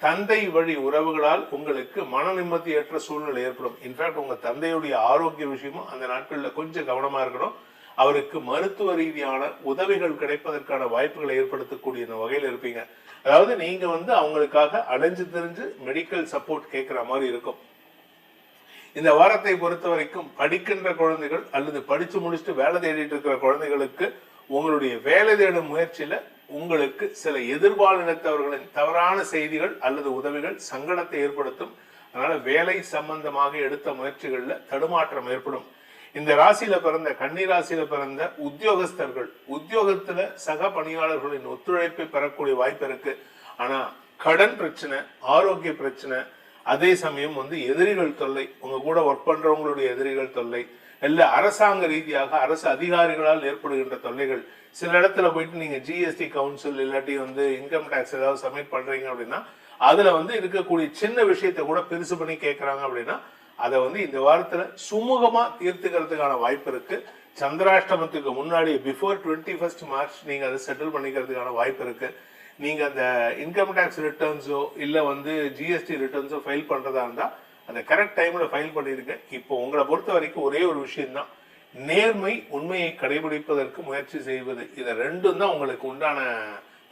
தந்தை வழி உறவுகளால் உங்களுக்கு மன நிம்மதியற்ற சூழ்நிலை ஏற்படும். இன்ஃபேக்ட் உங்க தந்தையுடைய ஆரோக்கிய விஷயமும் அந்த நாட்கள்ல கொஞ்சம் கவனமா இருக்கணும். அவருக்கு மருத்துவ ரீதியான உதவிகள் கிடைப்பதற்கான வாய்ப்புகளை ஏற்படுத்தக்கூடிய வகையில் இருப்பீங்க. அதாவது நீங்க அவங்களுக்காக அலைஞ்சு தெரிஞ்சு மெடிக்கல் சப்போர்ட் கேட்கிற மாதிரி இருக்கும். இந்த வாரத்தை பொறுத்த வரைக்கும் படிக்கின்ற குழந்தைகள் அல்லது படிச்சு முடிச்சுட்டு வேலை தேடிட்டு இருக்கிற குழந்தைகளுக்கு உங்களுடைய வேலை தேடும் முயற்சியில உங்களுக்கு சில எதிர்பாலினத்தவர்களின் தவறான செய்திகள் அல்லது உதவிகள் சங்கடத்தை ஏற்படுத்தும். அதனால வேலை சம்பந்தமாக எடுத்த முயற்சிகள்ல தடுமாற்றம் ஏற்படும். இந்த ராசியில பிறந்த கன்னி ராசியில பிறந்த உத்தியோகஸ்தர்கள் உத்தியோகத்துல சக பணியாளர்களின் ஒத்துழைப்பை பெறக்கூடிய வாய்ப்பு இருக்கு. ஆனா கடன் பிரச்சனை, ஆரோக்கிய பிரச்சனை, அதே சமயம் எதிரிகள் தொல்லை, உங்க கூட ஒர்க் பண்றவங்களுடைய எதிரிகள் தொல்லை, இல்ல அரசாங்க ரீதியாக அரசு அதிகாரிகளால் ஏற்படுகின்ற தொல்லைகள். சில இடத்துல போயிட்டு நீங்க ஜிஎஸ்டி கவுன்சில் இல்லாட்டி இன்கம் டாக்ஸ் ஏதாவது சப்மிட் பண்றீங்க அப்படின்னா அதுல இருக்கக்கூடிய சின்ன விஷயத்தை கூட பெருசு பண்ணி கேட்கறாங்க அப்படின்னா அதை இந்த வாரத்துல சுமூகமா தீர்த்துக்கிறதுக்கான வாய்ப்பு இருக்கு. சந்திராஷ்டமத்துக்கு முன்னாடி பிஃபோர் 21 மார்ச் நீங்க அதை செட்டில் பண்ணிக்கிறதுக்கான வாய்ப்பு இருக்கு. நீங்க அந்த இன்கம் டாக்ஸ் ரிட்டர்ன்ஸோ இல்ல ஜிஎஸ்டி ரிட்டர்ன்ஸோ ஃபைல் பண்றதா இருந்தா அந்த கரெக்ட் டைம்ல ஃபைல் பண்ணிருக்க. இப்போ உங்களை பொறுத்த வரைக்கும் ஒரே ஒரு விஷயம் தான், நேர்மை, உண்மையை கடைபிடிப்பதற்கு முயற்சி செய்வது. இதை ரெண்டும் தான் உங்களுக்கு உண்டான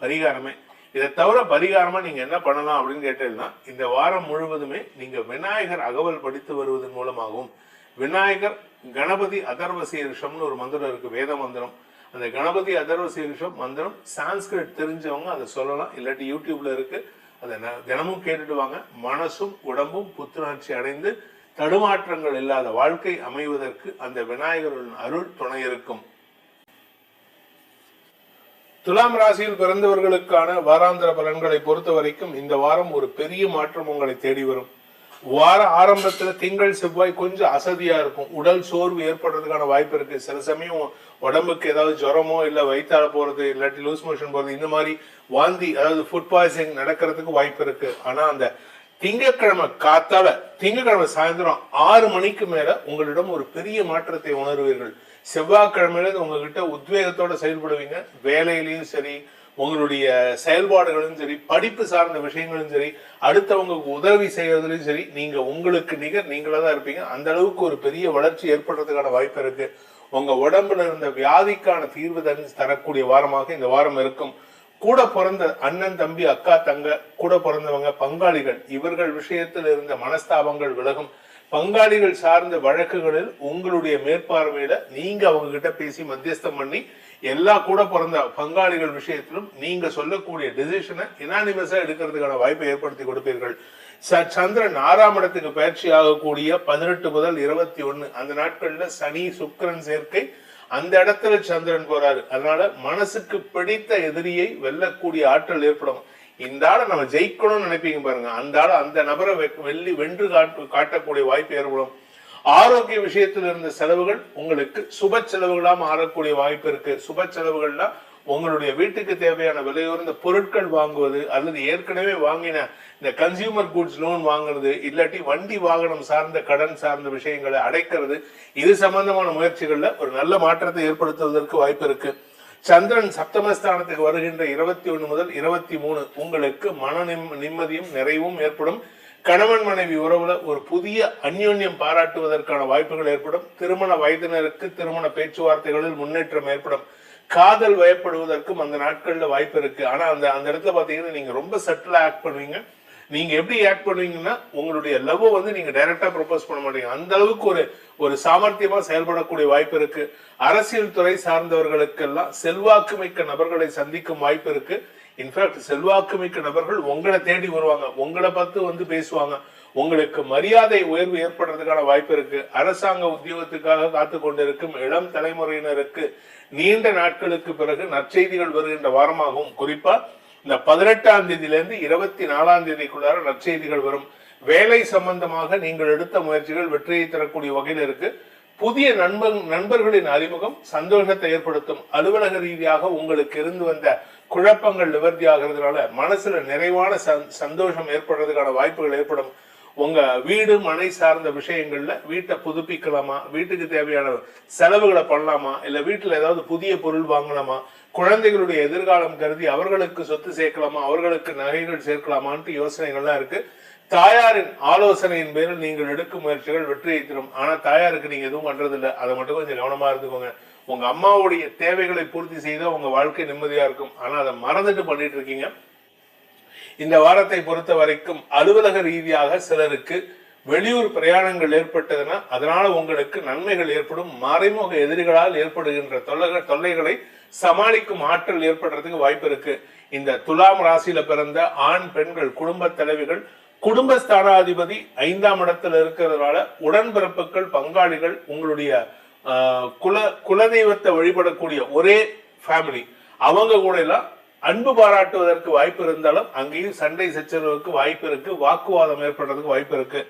பரிகாரமே. இதை தவிர பரிகாரமா நீங்க என்ன பண்ணலாம் அப்படின்னு கேட்டீங்கன்னா இந்த வாரம் முழுவதுமே நீங்க விநாயகர் அகவல் படித்து வருவதன் மூலமாகவும், விநாயகர் கணபதி அதர்வ சீர்ஷம்னு ஒரு மந்திரம் இருக்கு, வேத மந்திரம். அந்த கணபதி அதர்வ சீர்ஷம் மந்திரம் சான்ஸ்கிரிட் தெரிஞ்சவங்க அதை சொல்லலாம், இல்லாட்டி யூடியூப்ல இருக்கு, அதை தினமும் கேட்டுட்டு வாங்க. மனசும் உடம்பும் புத்துணர்ச்சி அடைந்து தடுமாற்றங்கள் இல்லாத வாழ்க்கை அமைவதற்கு அந்த விநாயகரின் அருள் துணை இருக்கும். துலாம் ராசியில் பிறந்தவர்களுக்கான வாராந்திர பலன்களை பொறுத்த வரைக்கும் இந்த வாரம் ஒரு பெரிய மாற்றம் உங்களை தேடி வரும். வார ஆரம்பத்துல திங்கள் செவ்வாய் கொஞ்சம் அசதியா இருக்கும், உடல் சோர்வு ஏற்படுறதுக்கான வாய்ப்பு இருக்கு. சில சமயம் உடம்புக்கு ஏதாவது ஜுரமோ இல்ல வயிற்றால போறது இல்லாட்டி லூஸ் மோஷன் போறது இந்த மாதிரி வாந்தி அதாவது ஃபுட் பாய்சனிங் நடக்கிறதுக்கு வாய்ப்பு இருக்கு. ஆனா அந்த திங்கட்கிழமை காத்தால திங்கட்கிழமை சாயந்தரம் 6 மணிக்கு மேல உங்களிடம் ஒரு பெரிய மாற்றத்தை உணர்வீர்கள். செவ்வாய்க்கிழமையில உங்ககிட்ட உத்வேகத்தோட செயல்படுவீங்க. வேலையிலையும் சரி, உங்களுடைய செயல்பாடுகளும் சரி, படிப்பு சார்ந்த விஷயங்களும் சரி, அடுத்தவங்களுக்கு உதவி செய்வதிலும் சரி, நீங்க உங்களுக்கு நிகர் நீங்களா தான் இருப்பீங்க. அந்த அளவுக்கு ஒரு பெரிய வளர்ச்சி ஏற்படுறதுக்கான வாய்ப்பு இருக்கு. உங்க உடம்புல இருந்த வியாதிக்கான தீர்வு தரக்கூடிய வாரமாக இந்த வாரம் இருக்கும். கூட பிறந்த அண்ணன், தம்பி, அக்கா, தங்க, கூட பிறந்தவங்க, பங்காளிகள், இவர்கள் விஷயத்தில் இருந்த மனஸ்தாபங்கள் விலகும். பங்காளிகள் சார்ந்த வழக்குகளில் உங்களுடைய மேற்பார்வையில நீங்க அவங்க கிட்ட பேசி மத்தியஸ்தம் பண்ணி எல்லா கூட பிறந்த பங்காளிகள் விஷயத்திலும் நீங்க சொல்லக்கூடிய டிசிஷனை யுனானிமஸா எடுக்கிறதுக்கான வாய்ப்பை ஏற்படுத்தி கொடுப்பீர்கள். சந்திரன் 6ஆம் இடத்துக்கு பயிற்சி ஆகக்கூடிய 18 முதல் 21 அந்த நாட்கள்ல சனி சுக்கிரன் சேர்க்கை, அந்த இடத்துல சந்திரன் போறாரு. அதனால மனசுக்கு பிடித்த எதிரியை வெல்லக்கூடிய ஆற்றல் ஏற்படும். இந்த ஆளை நம்ம ஜெயிக்கணும்னு நினைப்பீங்க பாருங்க, அந்த ஆளை அந்த நபரை வென்று காட்டக்கூடிய வாய்ப்பு ஏற்படும். ஆரோக்கிய விஷயத்தில் இருந்த செலவுகள் உங்களுக்கு சுப செலவுகளா மாறக்கூடிய வாய்ப்பு இருக்கு. சுப செலவுகள்னா உங்களுடைய வீட்டுக்கு தேவையான விலையுறந்த பொருட்கள் வாங்குவது அல்லது ஏற்கனவே வாங்கின இந்த கன்சியூமர் குட்ஸ் லோன் வாங்குறது இல்லாட்டி வண்டி வாகனம் சார்ந்த கடன் சார்ந்த விஷயங்களை அடைக்கிறது, இது சம்பந்தமான முயற்சிகள்ல ஒரு நல்ல மாற்றத்தை ஏற்படுத்துவதற்கு வாய்ப்பு இருக்கு. சந்திரன் சப்தமஸ்தானத்துக்கு வருகின்ற 21 முதல் 23 உங்களுக்கு மன நிம்மதியும் நிறைவும் ஏற்படும். கணவன் மனைவி உறவுல ஒரு புதிய அந்யோன்யம் பாராட்டுவதற்கான வாய்ப்புகள் ஏற்படும். திருமண வயதினருக்கு திருமண பேச்சுவார்த்தைகளில் முன்னேற்றம் ஏற்படும். காதல் வயப்படுவதற்கும் அந்த நாட்கள்ல வாய்ப்பு இருக்கு. ஆனா அந்த இடத்துல பாத்தீங்கன்னா நீங்க ரொம்ப சட்டிலா ஆக்ட் பண்ணுவீங்க. நீங்க எப்படி ஆக்ட் பண்ணுவீங்கன்னா உங்களுடைய லவ் நீங்க டைரக்டா ப்ரொபோஸ் பண்ண மாட்டீங்க. அந்த அளவுக்கு ஒரு சாமர்த்தியமா செயல்படக்கூடிய வாய்ப்பு இருக்கு. அரசியல் துறை சார்ந்தவர்களுக்கெல்லாம் செல்வாக்கு மிக்க நபர்களை சந்திக்கும் வாய்ப்பு இருக்கு. இன்ஃபேக்ட் செல்வாக்கு மிக்க நபர்கள் உங்களை தேடி வருவாங்க, உங்களை பார்த்து பேசுவாங்க. உங்களுக்கு மரியாதை உயர்வு ஏற்படுறதுக்கான வாய்ப்பு இருக்கு. அரசாங்க உத்தியோகத்துக்காக காத்து கொண்டிருக்கும் இளம் தலைமுறையினருக்கு நீண்ட நாட்களுக்கு பிறகு நற்செய்திகள் வருகின்ற வாரமாகவும், குறிப்பா இந்த 18ஆம் தேதியில இருந்து 24ஆம் தேதிக்குள்ளார நற்செய்திகள் வரும். வேலை சம்பந்தமாக நீங்கள் எடுத்த முயற்சிகள் வெற்றியை தரக்கூடிய வகையில் இருக்கு. புதிய நண்பர்களின் அறிமுகம் சந்தோஷத்தை ஏற்படுத்தும். அலுவலக ரீதியாக உங்களுக்கு இருந்து வந்த குழப்பங்கள் நிவர்த்தி ஆகிறதுனால மனசுல நிறைவான சந்தோஷம் ஏற்படுறதுக்கான வாய்ப்புகள் ஏற்படும். உங்க வீடு மனை சார்ந்த விஷயங்கள்ல வீட்டை புதுப்பிக்கலாமா, வீட்டுக்கு தேவையான செலவுகளை பண்ணலாமா, இல்ல வீட்டுல ஏதாவது புதிய பொருள் வாங்கலாமா, குழந்தைகளுடைய எதிர்காலம் கருதி அவர்களுக்கு சொத்து சேர்க்கலாமா, அவர்களுக்கு நகைகள் சேர்க்கலாமான்ட்டு யோசனைகள்லாம் இருக்கு. தாயாரின் ஆலோசனையின் பேரில் நீங்கள் எடுக்கும் முயற்சிகள் வெற்றியை தரும். ஆனா தாயாருக்கு நீங்க எதுவும் பண்றது இல்லை, அதை மட்டும் கொஞ்சம் கவனமா இருந்துக்கோங்க. உங்க அம்மாவுடைய தேவைகளை பூர்த்தி செய்தா உங்க வாழ்க்கை நிம்மதியா இருக்கும். ஆனா அதை மறந்துட்டு பண்ணிட்டு இருக்கீங்க. இந்த வாரத்தை பொறுத்த வரைக்கும் அலுவலக ரீதியாக சிலருக்கு வெளியூர் பிரயாணங்கள் ஏற்பட்டதுன்னா அதனால உங்களுக்கு நன்மைகள் ஏற்படும். மறைமுக எதிரிகளால் ஏற்படுகின்ற தொல்லைகளை சமாளிக்கும் ஆற்றல் ஏற்படுறதுக்கு வாய்ப்பு இருக்கு. இந்த துலாம் ராசியில பிறந்த ஆண் பெண்கள் குடும்ப தலைவிகள் குடும்பஸ்தானாதிபதி 5ஆம் இடத்துல இருக்கிறதுனால உடன்பிறப்புகள் பங்காளிகள் உங்களுடைய குலதெய்வத்தை வழிபடக்கூடிய ஒரே ஃபேமிலி அவங்க கூட எல்லாம் அன்பு பாராட்டுவதற்கு வாய்ப்பு இருந்தாலும் அங்கேயும் சண்டை சச்சரவுக்கு வாய்ப்பு இருக்கு, வாக்குவாதம் ஏற்படுறதுக்கு வாய்ப்பு இருக்கு.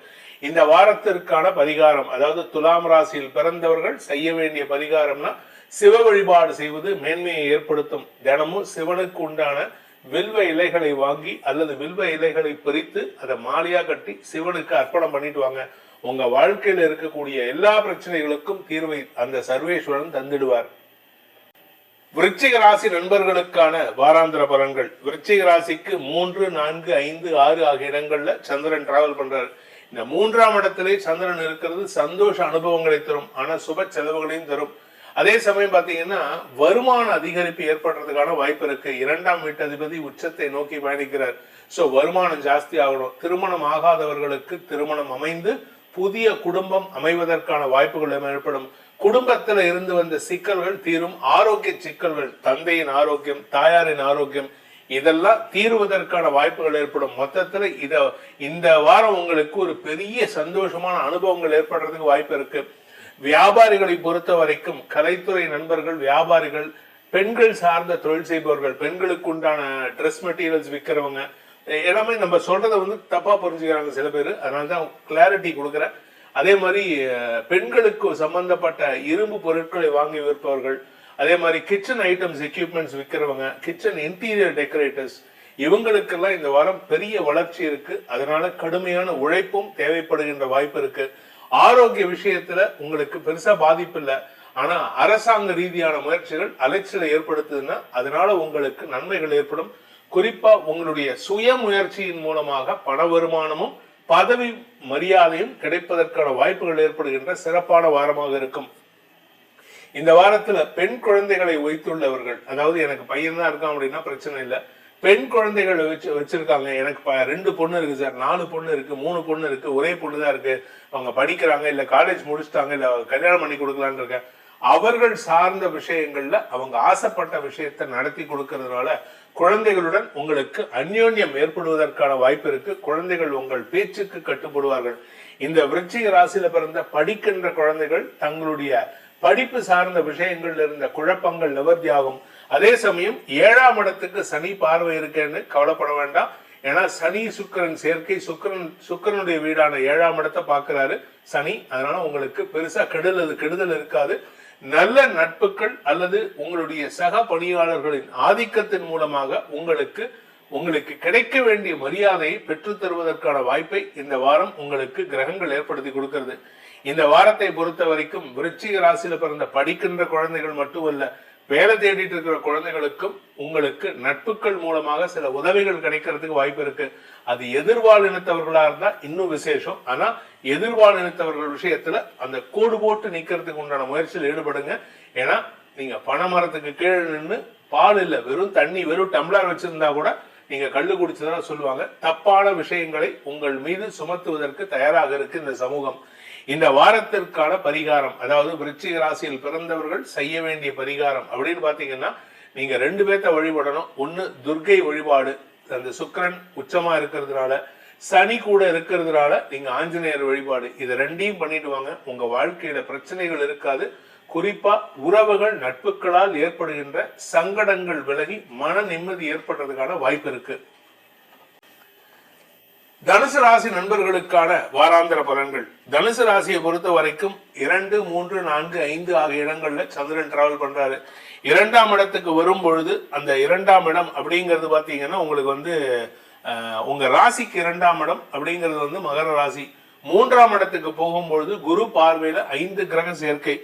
இந்த வாரத்திற்கான பரிகாரம், அதாவது துலாம் ராசியில் பிறந்தவர்கள் செய்ய வேண்டிய பரிகாரம்னா சிவ வழிபாடு செய்வது மேன்மையை ஏற்படுத்தும். தினமும் சிவனுக்கு உண்டான வில்வ இலைகளை வாங்கி அல்லது வில்வ இலைகளை பிரித்து அதை மாலையா கட்டி சிவனுக்கு அர்ப்பணம் பண்ணிட்டு வாங்க. உங்க வாழ்க்கையில இருக்கக்கூடிய எல்லா பிரச்சனைகளுக்கும் தீர்வை அந்த சர்வேஸ்வரன் தந்துடுவார். விருச்சிக ராசி நண்பர்களுக்கான வாராந்திர பலன்கள். விருச்சிக ராசிக்கு 3, 4, 5, 6 ஆகிய இடங்கள்ல சந்திரன் டிராவல் பண்றாரு. இந்த 3ஆம் இடத்திலே சந்திரன் இருக்கிறது சந்தோஷ அனுபவங்களை தரும், ஆனா சுப செலவுகளையும் தரும். அதே சமயம் பாத்தீங்கன்னா வருமான அதிகரிப்பு ஏற்படுறதுக்கான வாய்ப்பு இருக்கு. 2ஆம் வீட்டதிபதி உச்சத்தை நோக்கி பயணிக்கிறார். சோ வருமானம் ஜாஸ்தி ஆகணும். திருமணம் ஆகாதவர்களுக்கு திருமணம் அமைந்து புதிய குடும்பம் அமைவதற்கான வாய்ப்புகள் ஏற்படும். குடும்பத்துல இருந்து வந்த சிக்கல்கள் தீரும். ஆரோக்கிய சிக்கல்கள், தந்தையின் ஆரோக்கியம், தாயாரின் ஆரோக்கியம், இதெல்லாம் தீர்வதற்கான வாய்ப்புகள் ஏற்படும். மொத்தத்துல இந்த வாரம் உங்களுக்கு ஒரு பெரிய சந்தோஷமான அனுபவங்கள் ஏற்படுறதுக்கு வாய்ப்பு இருக்கு. வியாபாரிகளை பொறுத்த வரைக்கும் கலைத்துறை நண்பர்கள், வியாபாரிகள், பெண்கள் சார்ந்த தொழில் செய்பவர்கள், பெண்களுக்கு உண்டான ட்ரெஸ் மெட்டீரியல்ஸ் விற்கிறவங்க எல்லாமே நம்ம சொல்றதை தப்பா புரிஞ்சுக்கிறாங்க சில பேர். அதனாலதான் கிளாரிட்டி கொடுக்குறேன். அதே மாதிரி பெண்களுக்கு சம்பந்தப்பட்ட இரும்பு பொருட்களை வாங்கி விற்பவர்கள், அதே மாதிரி கிச்சன் ஐட்டம்ஸ் எக்யூப்மெண்ட்ஸ் விற்கிறவங்க, கிச்சன் இன்டீரியர் டெக்கரேட்டர்ஸ், இவங்களுக்கெல்லாம் இந்த வாரம் பெரிய வளர்ச்சி இருக்கு. அதனால கடுமையான உழைப்பும் தேவைப்படுகின்ற வாய்ப்பு இருக்கு. ஆரோக்கிய விஷயத்துல உங்களுக்கு பெருசா பாதிப்பு இல்லை, ஆனா அரசாங்க ரீதியான முயற்சிகள் அலைச்சலை ஏற்படுத்துதுன்னா அதனால உங்களுக்கு நன்மைகள் ஏற்படும். குறிப்பா உங்களுடைய சுய முயற்சியின் மூலமாக பண வருமானமும் பதவி மரியாதையும் கிடைப்பதற்கான வாய்ப்புகள் ஏற்படுகின்ற சிறப்பான வாரமாக இருக்கும். இந்த வாரத்துல பெண் குழந்தைகளை வைத்துள்ளவர்கள், அதாவது எனக்கு பையன் தான் இருக்கான் அப்படின்னா பிரச்சனை இல்லை, பெண் குழந்தைகள் வச்சிருக்காங்க, எனக்கு 2 பொண்ணு இருக்கு சார், 4 பொண்ணு இருக்கு, 3 பொண்ணு இருக்கு, ஒரே பொண்ணு தான் இருக்கு, அவங்க படிக்கிறாங்க, இல்ல காலேஜ் முடிச்சுட்டாங்க, இல்ல கல்யாணம் பண்ணி கொடுக்கலான்னு இருக்க, அவர்கள் சார்ந்த விஷயங்கள்ல அவங்க ஆசைப்பட்ட விஷயத்தை நடத்தி கொடுக்கறதுனால குழந்தைகளுடன் உங்களுக்கு அந்யோன்யம் ஏற்படுவதற்கான வாய்ப்பு இருக்கு. குழந்தைகள் உங்கள் பேச்சுக்கு கட்டுப்படுவார்கள். இந்த விருச்சிக ராசியில பிறந்த படிக்கின்ற குழந்தைகள் தங்களுடைய படிப்பு சார்ந்த விஷயங்கள்ல இருந்த குழப்பங்கள் நிவர்த்தியாகும். அதே சமயம் 7ஆம் இடத்துக்கு சனி பார்வை இருக்குன்னு கவலைப்பட வேண்டாம். ஏன்னா சனி சுக்கிரன் சேர்க்கை, சுக்கிரனுடைய வீடான 7ஆம் இடத்தை பார்க்கிறாரு சனி. அதனால உங்களுக்கு பெருசா கெடுதல் இருக்காது. நல்ல நட்புகள் அல்லது உங்களுடைய சக பணியாளர்களின் ஆதிக்கத்தின் மூலமாக உங்களுக்கு கிடைக்க வேண்டிய மரியாதையை பெற்றுத் தருவதற்கான வாய்ப்பை இந்த வாரம் உங்களுக்கு கிரகங்கள் ஏற்படுத்தி கொடுக்கிறது. இந்த வாரத்தை பொறுத்த வரைக்கும் விருச்சிக ராசியில பிறந்த படிக்கின்ற குழந்தைகள் மட்டுமல்ல, வேலை தேடிட்டு இருக்கிற குழந்தைகளுக்கும் உங்களுக்கு நட்புகள் மூலமாக சில உதவிகள் கிடைக்கிறதுக்கு வாய்ப்பு இருக்கு. அது எதிர்வாழ் இனத்தவர்களா இருந்தா இன்னும் விசேஷம். ஆனா எதிர்வாழ் இனத்தவர்கள் விஷயத்துல அந்த கோடு போட்டு நிக்கிறதுக்கு உண்டான முயற்சியில் ஈடுபடுங்க. ஏன்னா நீங்க பனைமரத்துக்கு கீழே நின்று பால் இல்ல வெறும் தண்ணி, வெறும் டம்ளர் வச்சிருந்தா கூட நீங்க கள்ளு குடிச்சதா சொல்லுவாங்க. தப்பான விஷயங்களை உங்கள் மீது சுமத்துவதற்கு தயாராக இருக்கு இந்த சமூகம். இந்த வாரத்திற்கான பரிகாரம், அதாவது விருச்சிக ராசியில் பிறந்தவர்கள் செய்ய வேண்டிய பரிகாரம் அப்படின்னு பாத்தீங்கன்னா நீங்க 2 பேர்த்த வழிபடணும். ஒண்ணு துர்க்கை வழிபாடு, அந்த சுக்கிரன் உச்சமா இருக்கிறதுனால, சனி கூட இருக்கிறதுனால நீங்க ஆஞ்சநேயர் வழிபாடு, இதை 2ஐயும் பண்ணிட்டு வாங்க. உங்க வாழ்க்கையில பிரச்சனைகள் இருக்காது. குறிப்பா உறவுகள் நட்புகளால் ஏற்படுகின்ற சங்கடங்கள் விலகி மன நிம்மதி ஏற்படுறதுக்கான வாய்ப்பு இருக்கு. தனுசு ராசி நண்பர்களுக்கான வாராந்திர பலன்கள். தனுசு ராசியை பொறுத்த வரைக்கும் 2, 3, 4, 5 ஆகிய இடங்கள்ல சந்திரன் டிராவல் பண்றாரு. 2ஆம் இடத்துக்கு வரும் பொழுது அந்த 2ஆம் இடம் அப்படிங்கிறது பாத்தீங்கன்னா உங்களுக்கு உங்க ராசிக்கு 2ஆம் இடம் அப்படிங்கிறது மகர ராசி. 3ஆம் இடத்துக்கு போகும்பொழுது குரு பார்வையில 5 கிரக சேர்க்கை.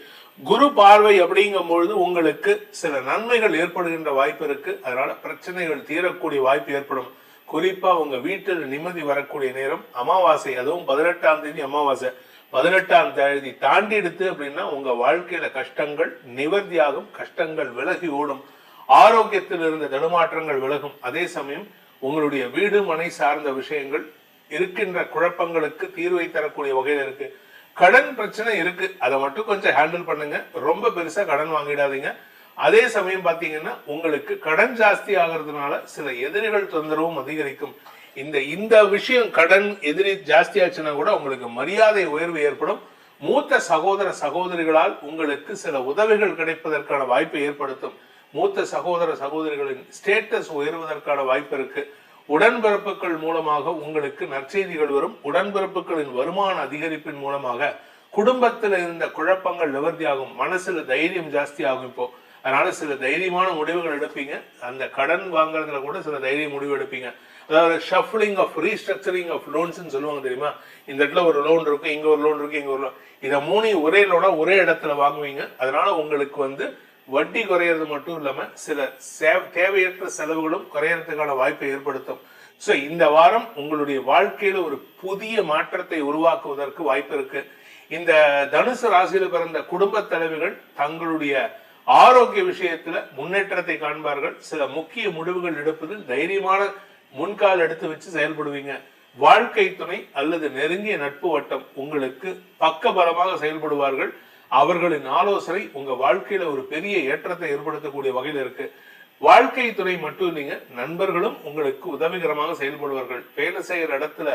குரு பார்வை அப்படிங்கும் பொழுது உங்களுக்கு சில நன்மைகள் ஏற்படுகின்ற வாய்ப்பு இருக்கு. அதனால பிரச்சனைகள் தீரக்கூடிய வாய்ப்பு ஏற்படும். குறிப்பா உங்க வீட்டில் நிம்மதி வரக்கூடிய நேரம் அமாவாசை, அதுவும் 18ஆம் தேதி அமாவாசை. 18ஆம் தேதி தாண்டி எடுத்து அப்படின்னா உங்க வாழ்க்கையில கஷ்டங்கள் நிவர்த்தியாகும், கஷ்டங்கள் விலகி ஓடும், ஆரோக்கியத்தில் இருந்த தடுமாற்றங்கள் விலகும். அதே சமயம் உங்களுடைய வீடு மனை சார்ந்த விஷயங்கள் இருக்கின்ற குழப்பங்களுக்கு தீர்வை தரக்கூடிய வகையில் இருக்கு. கடன் பிரச்சனை இருக்கு, அதை மட்டும் கொஞ்சம் ஹேண்டில் பண்ணுங்க. ரொம்ப பெருசா கடன் வாங்கிடாதீங்க. அதே சமயம் பாத்தீங்கன்னா உங்களுக்கு கடன் ஜாஸ்தி ஆகிறதுனால சில எதிரிகள் தொந்தரவும் அதிகரிக்கும். இந்த விஷயம் கடன் எதிரி ஜாஸ்தி ஆச்சுன்னா கூட உங்களுக்கு மரியாதை உயர்வு ஏற்படும். மூத்த சகோதர சகோதரிகளால் உங்களுக்கு சில உதவிகள் கிடைப்பதற்கான வாய்ப்பை ஏற்படுத்தும். மூத்த சகோதர சகோதரிகளின் ஸ்டேட்டஸ் உயர்வதற்கான வாய்ப்பு இருக்கு. உடன்பிறப்புகள் மூலமாக உங்களுக்கு நற்செய்திகள் வரும். உடன்பிறப்புகளின் வருமான அதிகரிப்பின் மூலமாக குடும்பத்தில் இருந்த குழப்பங்கள் நிவர்த்தி ஆகும். மனசுல தைரியம் ஜாஸ்தி ஆகும். இப்போ அதனால சில தைரியமான முடிவுகள் எடுப்பீங்க. அந்த கடன் வாங்குறதுல கூட சில தைரிய முடிவு எடுப்பீங்க. அதாவது shuffling of restructuring of loans சொல்லுவாங்க தெரியுமா? இந்த இடத்துல ஒரு லோன் இருக்கு, இங்க ஒரு லோன் இருக்கு, இங்க ஒரு லோன், இதை மூணையும் ஒரே லோனா ஒரே இடத்துல வாங்குவீங்க. அதனால உங்களுக்கு வட்டி குறையிறது மட்டும் இல்லாம சில தேவையற்ற செலவுகளும் குறையறதுக்கான வாய்ப்பை ஏற்படுத்தும். சோ இந்த வாரம் உங்களுடைய வாழ்க்கையில ஒரு புதிய மாற்றத்தை உருவாக்குவதற்கு வாய்ப்பு இருக்கு. இந்த தனுசு ராசியில பிறந்த குடும்ப தலைவிகள் தங்களுடைய ஆரோக்கிய விஷயத்துல முன்னேற்றத்தை காண்பார்கள். சில முக்கிய முடிவுகள் எடுப்பதில் தைரியமான முன்கால் எடுத்து வச்சு செயல்படுவீங்க. வாழ்க்கை துணை அல்லது நெருங்கிய நட்பு வட்டம் உங்களுக்கு பக்கபலமாக செயல்படுவார்கள். அவர்களின் ஆலோசனை உங்க வாழ்க்கையில ஒரு பெரிய ஏற்றத்தை ஏற்படுத்தக்கூடிய வகையில் இருக்கு. வாழ்க்கை துணை மட்டும் இல்லைங்க, நண்பர்களும் உங்களுக்கு உதவிகரமாக செயல்படுவார்கள். வேலை செய்யற இடத்துல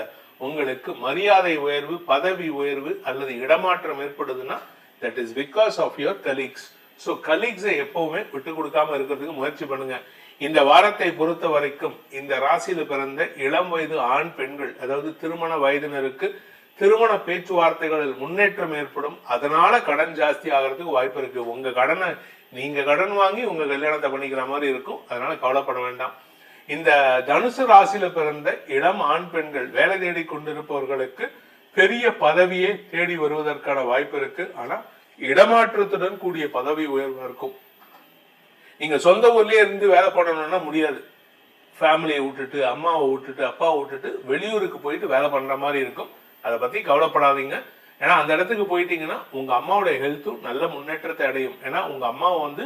உங்களுக்கு மரியாதை உயர்வு, பதவி உயர்வு அல்லது இடமாற்றம் ஏற்படுதுன்னா that is because of your colleagues. So கலீக்ஸை எப்பவுமே விட்டு கொடுக்காம இருக்கிறதுக்கு முயற்சி பண்ணுங்க. இந்த வாரத்தை பொறுத்த வரைக்கும் இந்த ராசியில பிறந்த இளம் வயது ஆண் பெண்கள், அதாவது திருமண வயதினருக்கு திருமண பேச்சுவார்த்தைகளில் முன்னேற்றம் ஏற்படும். அதனால கடன் ஜாஸ்தி ஆகிறதுக்கு வாய்ப்பு இருக்கு. உங்க கடனை நீங்க கடன் வாங்கி உங்க கல்யாணத்தை பண்ணிக்கிற மாதிரி இருக்கும். அதனால கவலைப்பட வேண்டாம். இந்த தனுசு ராசியில பிறந்த இளம் ஆண் பெண்கள் வேலை தேடி கொண்டிருப்பவர்களுக்கு பெரிய பதவியை தேடி வருவதற்கான வாய்ப்பு இருக்கு. ஆனா இடமாற்றத்துடன் கூடிய பதவி உயர்வு இருக்கும். நீங்க சொந்த ஊர்லயே இருந்து வேலை பண்ணணும்னா முடியாது. ஃபேமிலியை விட்டுட்டு, அம்மாவை விட்டுட்டு, அப்பாவை விட்டுட்டு வெளியூருக்கு போயிட்டு வேலை பண்ற மாதிரி இருக்கும். அதை பத்தி கவலைப்படாதீங்க. ஏன்னா அந்த இடத்துக்கு போயிட்டீங்கன்னா உங்க அம்மாவுடைய ஹெல்த்தும் நல்ல முன்னேற்றத்தை அடையும். ஏன்னா உங்க அம்மாவை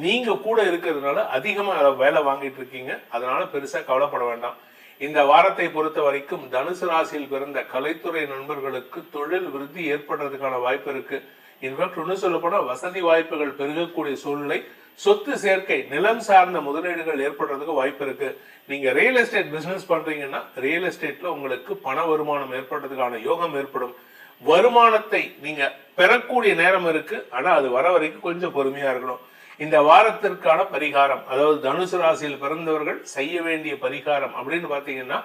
நீங்க கூட இருக்கிறதுனால அதிகமா வேலை வாங்கிட்டு இருக்கீங்க. அதனால பெருசா கவலைப்பட வேண்டாம். இந்த வாரத்தை பொறுத்த வரைக்கும் தனுசு ராசியில் பிறந்த கலைத்துறை நண்பர்களுக்கு தொழில் விருத்தி ஏற்படுறதுக்கான வாய்ப்பு இருக்கு. இன்ஃபேக்ட் ஒன்னு சொல்ல போனா வசதி வாய்ப்புகள் பெருகக்கூடிய சூழ்நிலை, சொத்து சேர்க்கை, நிலம் சார்ந்த முதலீடுகள் ஏற்படுறதுக்கு வாய்ப்பு இருக்கு. நீங்க ரியல் எஸ்டேட் பிசினஸ் பண்றீங்கன்னா ரியல் எஸ்டேட்ல உங்களுக்கு பண வருமானம் ஏற்படுறதுக்கான யோகம் ஏற்படும். வருமானத்தை நீங்க பெறக்கூடிய நேரம் இருக்கு. ஆனா அது வர வரைக்கும் கொஞ்சம் பொறுமையா இருக்கணும். இந்த வாரத்திற்கான பரிகாரம், அதாவது தனுசு ராசியில் பிறந்தவர்கள் செய்ய வேண்டிய பரிகாரம் அப்படின்னு பாத்தீங்கன்னா,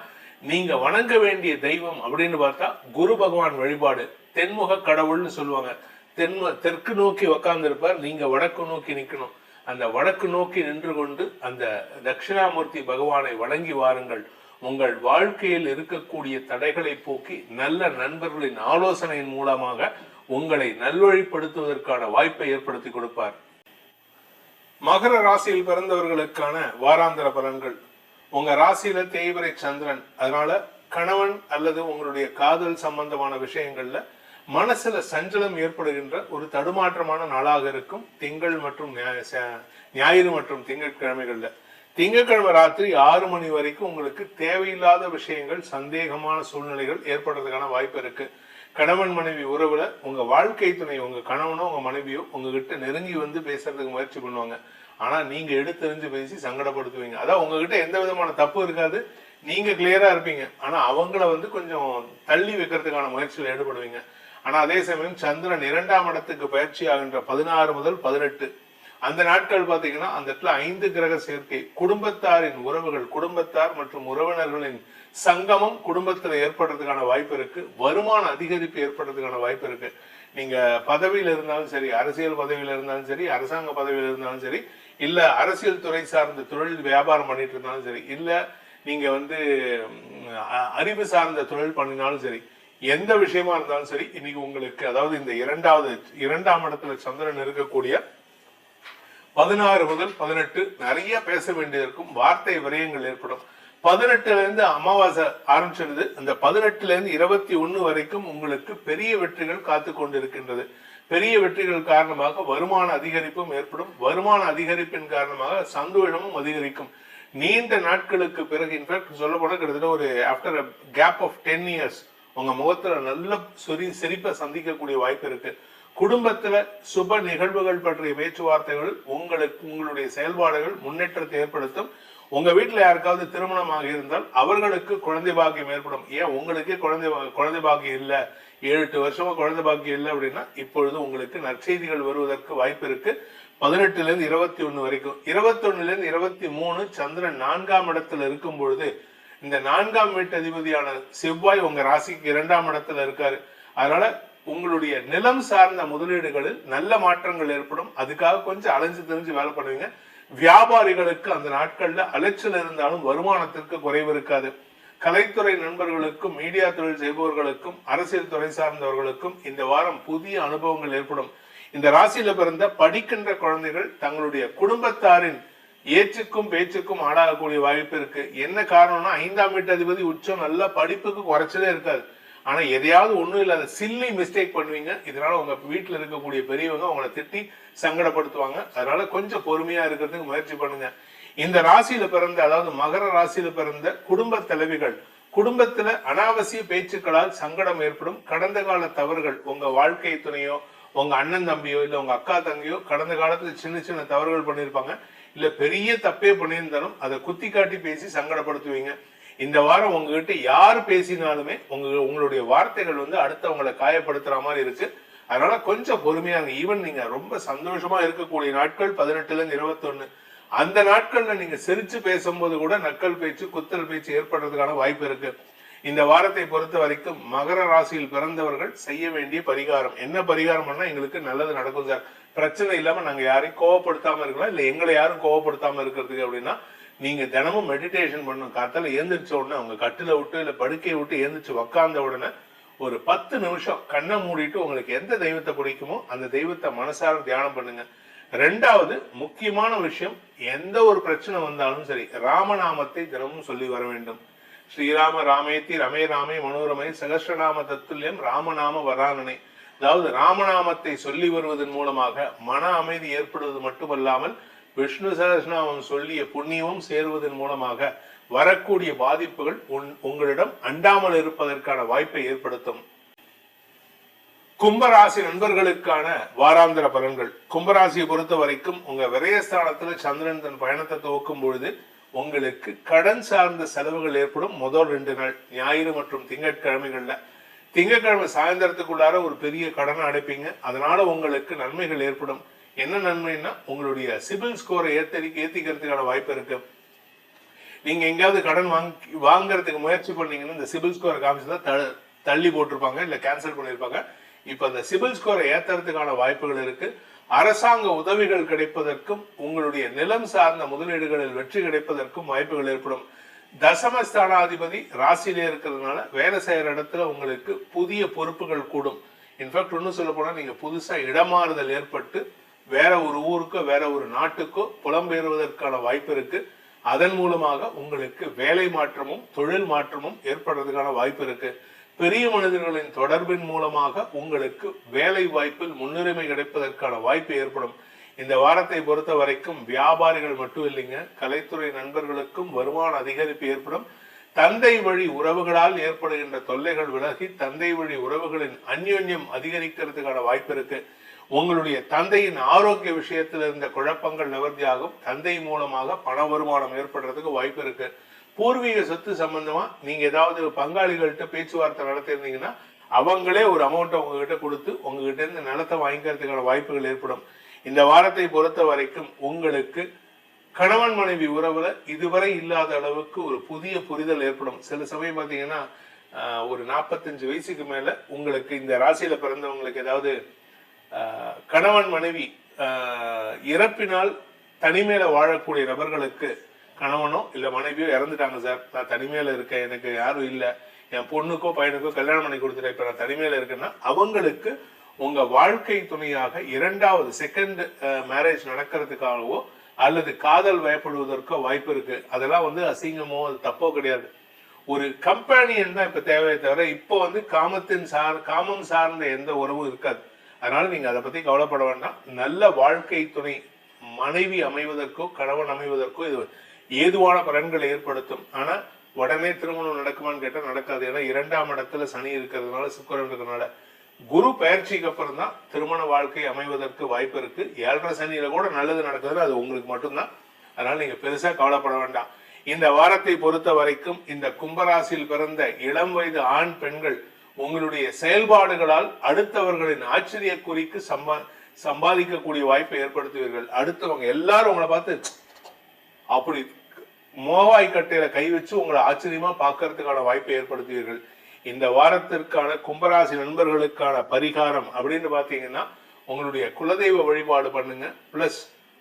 நீங்க வணங்க வேண்டிய தெய்வம் அப்படின்னு பார்த்தா குரு பகவான் வழிபாடு. தென்முக கடவுள்னு சொல்லுவாங்க. தெற்கு நோக்கி உக்காந்து இருப்பார், நீங்க வடக்கு நோக்கி நிக்கணும். அந்த வடக்கு நோக்கி நின்று கொண்டு அந்த தட்சிணாமூர்த்தி பகவானை வணங்கி வாருங்கள். உங்கள் வாழ்க்கையில் இருக்கக்கூடிய தடைகளை போக்கி நல்ல நண்பர்களின் ஆலோசனையின் மூலமாக உங்களை நல்வழிப்படுத்துவதற்கான வாய்ப்பை ஏற்படுத்தி கொடுப்பார். மகர ராசியில் பிறந்தவர்களுக்கான வாராந்திர பலன்கள். உங்க ராசியில தேய்பிறை சந்திரன், அதனால கணவன் அல்லது உங்களுடைய காதல் சம்பந்தமான விஷயங்கள்ல மனசுல சஞ்சலம் ஏற்படுகின்ற ஒரு தடுமாற்றமான நாளாக இருக்கும். திங்கள் மற்றும் ஞாயிறு மற்றும் திங்கட்கிழமைகள்ல திங்கட்கிழமை ராத்திரி 6 மணி வரைக்கும் உங்களுக்கு தேவையில்லாத விஷயங்கள், சந்தேகமான சூழ்நிலைகள் ஏற்படுறதுக்கான வாய்ப்பு இருக்கு. கணவன் மனைவி உறவுல உங்க வாழ்க்கை துணை, உங்க கணவனோ உங்க மனைவியோ உங்ககிட்ட நெருங்கி பேசுறதுக்கு முயற்சி பண்ணுவாங்க. ஆனா நீங்க எடுத்தெறிஞ்சு பேசி சங்கடப்படுத்துவீங்க. அதான் உங்ககிட்ட எந்த விதமான தப்பு இருக்காது, நீங்க கிளியரா இருப்பீங்க. ஆனா அவங்கள கொஞ்சம் தள்ளி வைக்கிறதுக்கான முயற்சியில் ஈடுபடுவீங்க. ஆனா அதே சமயம் சந்திரன் 2ஆம் இடத்துக்கு பயிற்சி ஆகின்ற 16 முதல் 18 அந்த நாட்கள் பாத்தீங்கன்னா அந்த இடத்துல 5 கிரக சேர்க்கை, குடும்பத்தாரின் உறவுகள், குடும்பத்தார் மற்றும் உறவினர்களின் சங்கமம் குடும்பத்துல ஏற்படுறதுக்கான வாய்ப்பு இருக்கு. வருமான அதிகரிப்பு ஏற்படுறதுக்கான வாய்ப்பு இருக்கு. நீங்க பதவியில இருந்தாலும் சரி, அரசியல் பதவியில இருந்தாலும் சரி, அரசாங்க பதவியில இருந்தாலும் சரி, இல்ல அரசியல் துறை சார்ந்த தொழில் வியாபாரம் பண்ணிட்டு இருந்தாலும் சரி, இல்ல நீங்க அறிவு சார்ந்த தொழில் பண்ணினாலும் சரி, எந்த விஷயமா இருந்தாலும் சரி, இன்னைக்கு உங்களுக்கு, அதாவது இந்த 2ஆம் இடத்துல சந்திரன் இருக்கக்கூடிய 16 முதல் 18 நிறைய பேச வேண்டியிருக்கும். வார்த்தை விரயங்கள் ஏற்படும். 18ல இருந்து அமாவாசை ஆரம்பிச்சிருது. அந்த 18ல இருந்து 21 வரைக்கும் உங்களுக்கு பெரிய வெற்றிகள் காத்து கொண்டிருக்கின்றது. பெரிய வெற்றிகள் காரணமாக வருமான அதிகரிப்பும் ஏற்படும். வருமான அதிகரிப்பின் காரணமாக சந்தோஷமும் அதிகரிக்கும். நீண்ட நாட்களுக்கு பிறகு இன்ஃபேக்ட் சொல்ல போனா கிட்டத்தட்ட ஒரு ஆஃப்டர் கேப் ஆஃப் 10 இயர்ஸ் உங்க முகத்துல நல்ல சிரிப்பை சந்திக்கக்கூடிய வாய்ப்பு இருக்கு. குடும்பத்துல சுப நிகழ்வுகள் பற்றிய பேச்சுவார்த்தைகள் உங்களுடைய செயல்பாடுகள் முன்னேற்றத்தை ஏற்படுத்தும். உங்க வீட்டுல யாருக்காவது திருமணமாக இருந்தால் அவர்களுக்கு குழந்தை பாக்கியம் ஏற்படும். ஏன் உங்களுக்கே குழந்தை பாக்கியம் இல்ல, 7-8 வருஷமா குழந்தை பாக்கியம் இல்லை அப்படின்னா இப்பொழுது உங்களுக்கு நற்செய்திகள் வருவதற்கு வாய்ப்பு இருக்கு. 18ல இருந்து 21 வரைக்கும், 21ல இருந்து 23 சந்திரன் 4ஆம் இடத்துல இருக்கும் பொழுது இந்த 4ஆம் வீட்டு அதிபதியான செவ்வாய் உங்க ராசிக்கு 2ஆம் இடத்துல இருக்காரு. அதனால உங்களுடைய நிலம் சார்ந்த முதலீடுகளில் நல்ல மாற்றங்கள் ஏற்படும். அதுக்காக கொஞ்சம் அலைஞ்சு தெரிஞ்சு வேலை பண்ணுவீங்க. வியாபாரிகளுக்கு அந்த நாட்கள்ல அலைச்சல் இருந்தாலும் வருமானத்திற்கு குறைவு இருக்காது. கலைத்துறை நண்பர்களுக்கும் மீடியா தொழில் செய்பவர்களுக்கும் அரசியல் துறை சார்ந்தவர்களுக்கும் இந்த வாரம் புதிய அனுபவங்கள் ஏற்படும். இந்த ராசியில பிறந்த படிக்கின்ற குழந்தைகள் தங்களுடைய குடும்பத்தாரின் ஏச்சுக்கும் பேச்சுக்கும் ஆளாகக்கூடிய வாய்ப்பு இருக்கு. என்ன காரணம்னா 5ஆம் வீட்டு அதிபதி உச்சம், நல்ல படிப்புக்கு குறைச்சலே இருக்காது. ஆனா எதையாவது ஒண்ணும் இல்லாத சில்லி மிஸ்டேக் பண்ணுவீங்க. இதனால உங்க வீட்டுல இருக்கக்கூடிய பெரியவங்க உங்களை திட்டி சங்கடப்படுத்துவாங்க. அதனால கொஞ்சம் பொறுமையா இருக்கிறதுக்கு முயற்சி பண்ணுங்க. இந்த ராசியில பிறந்த, அதாவது மகர ராசியில பிறந்த குடும்ப தலைவிகள் குடும்பத்துல அனாவசிய பேச்சுக்களால் சங்கடம் ஏற்படும். கடந்த கால தவறுகள், உங்க வாழ்க்கை துணையோ உங்க அண்ணன் தம்பியோ இல்ல உங்க அக்கா தங்கையோ கடந்த காலத்துல சின்ன சின்ன தவறுகள் பண்ணியிருப்பாங்க. இல்ல பெரிய தப்பே பண்ணியிருந்தாலும் அதை குத்தி காட்டி பேசி சங்கடப்படுத்துவீங்க. இந்த வாரம் உங்ககிட்ட யார் பேசினாலுமே உங்களுடைய வார்த்தைகள் அடுத்தவங்களை காயப்படுத்துற மாதிரி இருக்கு. அதனால கொஞ்சம் பொறுமையாங்க. ஈவன் நீங்க ரொம்ப சந்தோஷமா இருக்கக்கூடிய நாட்கள் 18ல இருந்து 21, அந்த நாட்கள்ல நீங்க சிரிச்சு பேசும்போது கூட நக்கல் பேச்சு குத்தல் பேச்சு ஏற்படுறதுக்கான வாய்ப்பு இருக்கு. இந்த வாரத்தை பொறுத்த வரைக்கும் மகர ராசியில் பிறந்தவர்கள் செய்ய வேண்டிய பரிகாரம் என்ன? பரிகாரம்னா எங்களுக்கு நல்லது நடக்கும் சார், பிரச்சனை இல்லாம நாங்க யாரையும் கோவப்படுத்தாம இருக்கலாம், இல்ல எங்களை யாரும் கோவப்படுத்தாம இருக்கிறதுக்கு அப்படின்னா நீங்க தினமும் மெடிடேஷன் பண்ணும். காத்தால ஏந்திரிச்ச உடனே அவங்க கட்டில விட்டு இல்ல படுக்கையை விட்டு ஏந்திரிச்சு உக்காந்த உடனே ஒரு 10 நிமிஷம் கண்ணை மூடிட்டு உங்களுக்கு எந்த தெய்வத்தை பிடிக்குமோ அந்த தெய்வத்தை மனசார தியானம் பண்ணுங்க. 2வது முக்கியமான விஷயம், எந்த ஒரு பிரச்சனை வந்தாலும் சரி ராமநாமத்தை தினமும் சொல்லி வர வேண்டும். ஸ்ரீராம ராமேத்தி ரமே ராமே மனோரமை சகஸ்ரநாம தத்துல்யம் ராமநாம வரானனை. அதாவது ராமநாமத்தை சொல்லி வருவதன் மூலமாக மன அமைதி ஏற்படுவது மட்டுமல்லாமல் விஷ்ணு சகஸ்ரநாமம் சொல்லிய புண்ணியமும் சேருவதன் மூலமாக வரக்கூடிய பாதிப்புகள் உங்களிடம் அண்டாமல் இருப்பதற்கான வாய்ப்பை ஏற்படுத்தும். கும்பராசி நண்பர்களுக்கான வாராந்திர பலன்கள். கும்பராசியை பொறுத்த வரைக்கும் உங்க விரயஸ்தானத்துல சந்திரன் தன் பயணத்தை துவக்கும் பொழுது உங்களுக்கு கடன் சார்ந்த செலவுகள் ஏற்படும். முதல் 2 நாள் ஞாயிறு மற்றும் திங்கட்கிழமைகள்ல, திங்கட்கிழமை சாயந்தரத்துக்குள்ளார ஒரு பெரிய கடனை அடைப்பீங்க. அதனால உங்களுக்கு நன்மைகள் ஏற்படும். என்ன நன்மைன்னா உங்களுடைய சிபில் ஸ்கோரை ஏத்திக்கிறதுக்கான வாய்ப்பு இருக்கு. நீங்க எங்கேயாவது கடன் வாங்குறதுக்கு முயற்சி பண்ணீங்கன்னா இந்த சிபில் ஸ்கோரை காமிச்சுதான் தள்ளி போட்டிருப்பாங்க, இல்ல கேன்சல் பண்ணிருப்பாங்க. இப்ப இந்த சிபில் ஸ்கோரை ஏத்துறதுக்கான வாய்ப்புகள் இருக்கு. அரசாங்க உதவிகள் கிடைப்பதற்கும் உங்களுடைய நிலம் சார்ந்த முதலீடுகளில் வெற்றி கிடைப்பதற்கும் வாய்ப்புகள் ஏற்படும். தசமஸ்தானாதிபதி ராசியிலே இருக்கிறதுனால வேலை செய்யற இடத்துல உங்களுக்கு புதிய பொறுப்புகள் கூடும். இன்ஃபேக்ட் ஒன்னும் சொல்ல போனா நீங்க புதுசா இடமாறுதல் ஏற்பட்டு வேற ஒரு ஊருக்கோ வேற ஒரு நாட்டுக்கோ புலம்பெயர்வதற்கான வாய்ப்பு இருக்கு. அதன் மூலமாக உங்களுக்கு வேலை மாற்றமும் தொழில் மாற்றமும் ஏற்படுறதுக்கான வாய்ப்பு இருக்கு. பெரிய மனிதர்களின் தொடர்பின் மூலமாக உங்களுக்கு வேலை வாய்ப்பில் முன்னுரிமை கிடைப்பதற்கான வாய்ப்பு ஏற்படும். இந்த வாரத்தை பொறுத்த வரைக்கும் வியாபாரிகள் மட்டும் இல்லைங்க, கலைத்துறை நண்பர்களுக்கும் வருமான அதிகரிப்பு ஏற்படும். தந்தை வழி உறவுகளால் ஏற்படுகின்ற தொல்லைகள் விலகி தந்தை வழி உறவுகளின் அந்யோன்யம் அதிகரிக்கிறதுக்கான வாய்ப்பு இருக்கு. உங்களுடைய தந்தையின் ஆரோக்கிய விஷயத்தில் இருந்த குழப்பங்கள் நிவர்த்தியாகும். தந்தை மூலமாக பண வருமானம் ஏற்படுறதுக்கு வாய்ப்பு இருக்கு. பூர்வீக சொத்து சம்பந்தமா நீங்க ஏதாவது பங்காளிகள்கிட்ட பேச்சுவார்த்தை நடத்திருந்தீங்கன்னா அவங்களே ஒரு அமௌண்ட்டை உங்ககிட்ட கொடுத்து உங்ககிட்ட இருந்து நிலத்தை வாங்கிக்கிறதுக்கான வாய்ப்புகள் ஏற்படும். இந்த வாரத்தை பொறுத்த வரைக்கும் உங்களுக்கு கணவன் மனைவி உறவுல இதுவரை இல்லாத அளவுக்கு ஒரு புதிய புரிதல் ஏற்படும். சில சமயம் பாத்தீங்கன்னா ஒரு 45 வயசுக்கு மேல உங்களுக்கு இந்த ராசியில பிறந்தவங்களுக்கு ஏதாவது கணவன் மனைவி இறப்பினால் தனிமையில வாழக்கூடிய நபர்களுக்கு கணவனோ இல்ல மனைவியோ இறந்துட்டாங்க சார், நான் தனிமையில இருக்கேன், எனக்கு யாரும் இல்லை, என் பொண்ணுக்கோ பையனுக்கோ கல்யாணம் பண்ணி கொடுத்துட்டேன், இப்ப நான் தனிமையில இருக்கேன்னா அவங்களுக்கு உங்க வாழ்க்கை துணையாக 2வது செகண்ட் மேரேஜ் நடக்கிறதுக்காகவோ அல்லது காதல் வயப்படுவதற்கோ வாய்ப்பு இருக்கு. அதெல்லாம் அசிங்கமோ அது தப்போ கிடையாது. ஒரு கம்பெனியன் தான் இப்ப தேவையை தவிர இப்போ காமம் சார்ந்த எந்த உறவும் இருக்காது. அதனால நீங்க அதை பத்தி கவலைப்பட வேண்டாம். நல்ல வாழ்க்கை துணை மனைவி அமைவதற்கோ கணவன் அமைவதற்கோ இது ஏதுவான பலன்களை ஏற்படுத்தும். ஆனா உடனே திருமணம் நடக்குமான்னு கேட்டா நடக்காது. ஏன்னா 2ஆம் இடத்துல சனி இருக்கிறதுனால, சுக்கிரன் இருக்கிறதுனால. குரு பயிற்சிக்கு அப்புறம் தான் திருமண வாழ்க்கை அமைவதற்கு வாய்ப்பு இருக்கு. 7.5 சனியில கூட நல்லது நடக்குதுன்னு அது உங்களுக்கு மட்டும்தான். அதனால நீங்க பெருசா கவலைப்பட வேண்டாம். இந்த வாரத்தை பொறுத்த வரைக்கும் இந்த கும்பராசியில் பிறந்த இளம் வயது ஆண் பெண்கள் உங்களுடைய செயல்பாடுகளால் அடுத்தவர்களின் ஆச்சரியக்குறிக்கு சம்பாதிக்கக்கூடிய வாய்ப்பை ஏற்படுத்துவீர்கள். அடுத்தவங்க எல்லாரும் உங்களை பார்த்து அப்படி மோவாய் கட்டையில கை வச்சு உங்களை ஆச்சரியமா பார்க்கறதுக்கான வாய்ப்பை ஏற்படுத்துவீர்கள். இந்த வாரத்திற்கான கும்பராசி நண்பர்களுக்கான பரிகாரம் அப்படின்னு பாத்தீங்கன்னா உங்களுடைய குலதெய்வ வழிபாடு பண்ணுங்க. பிளஸ்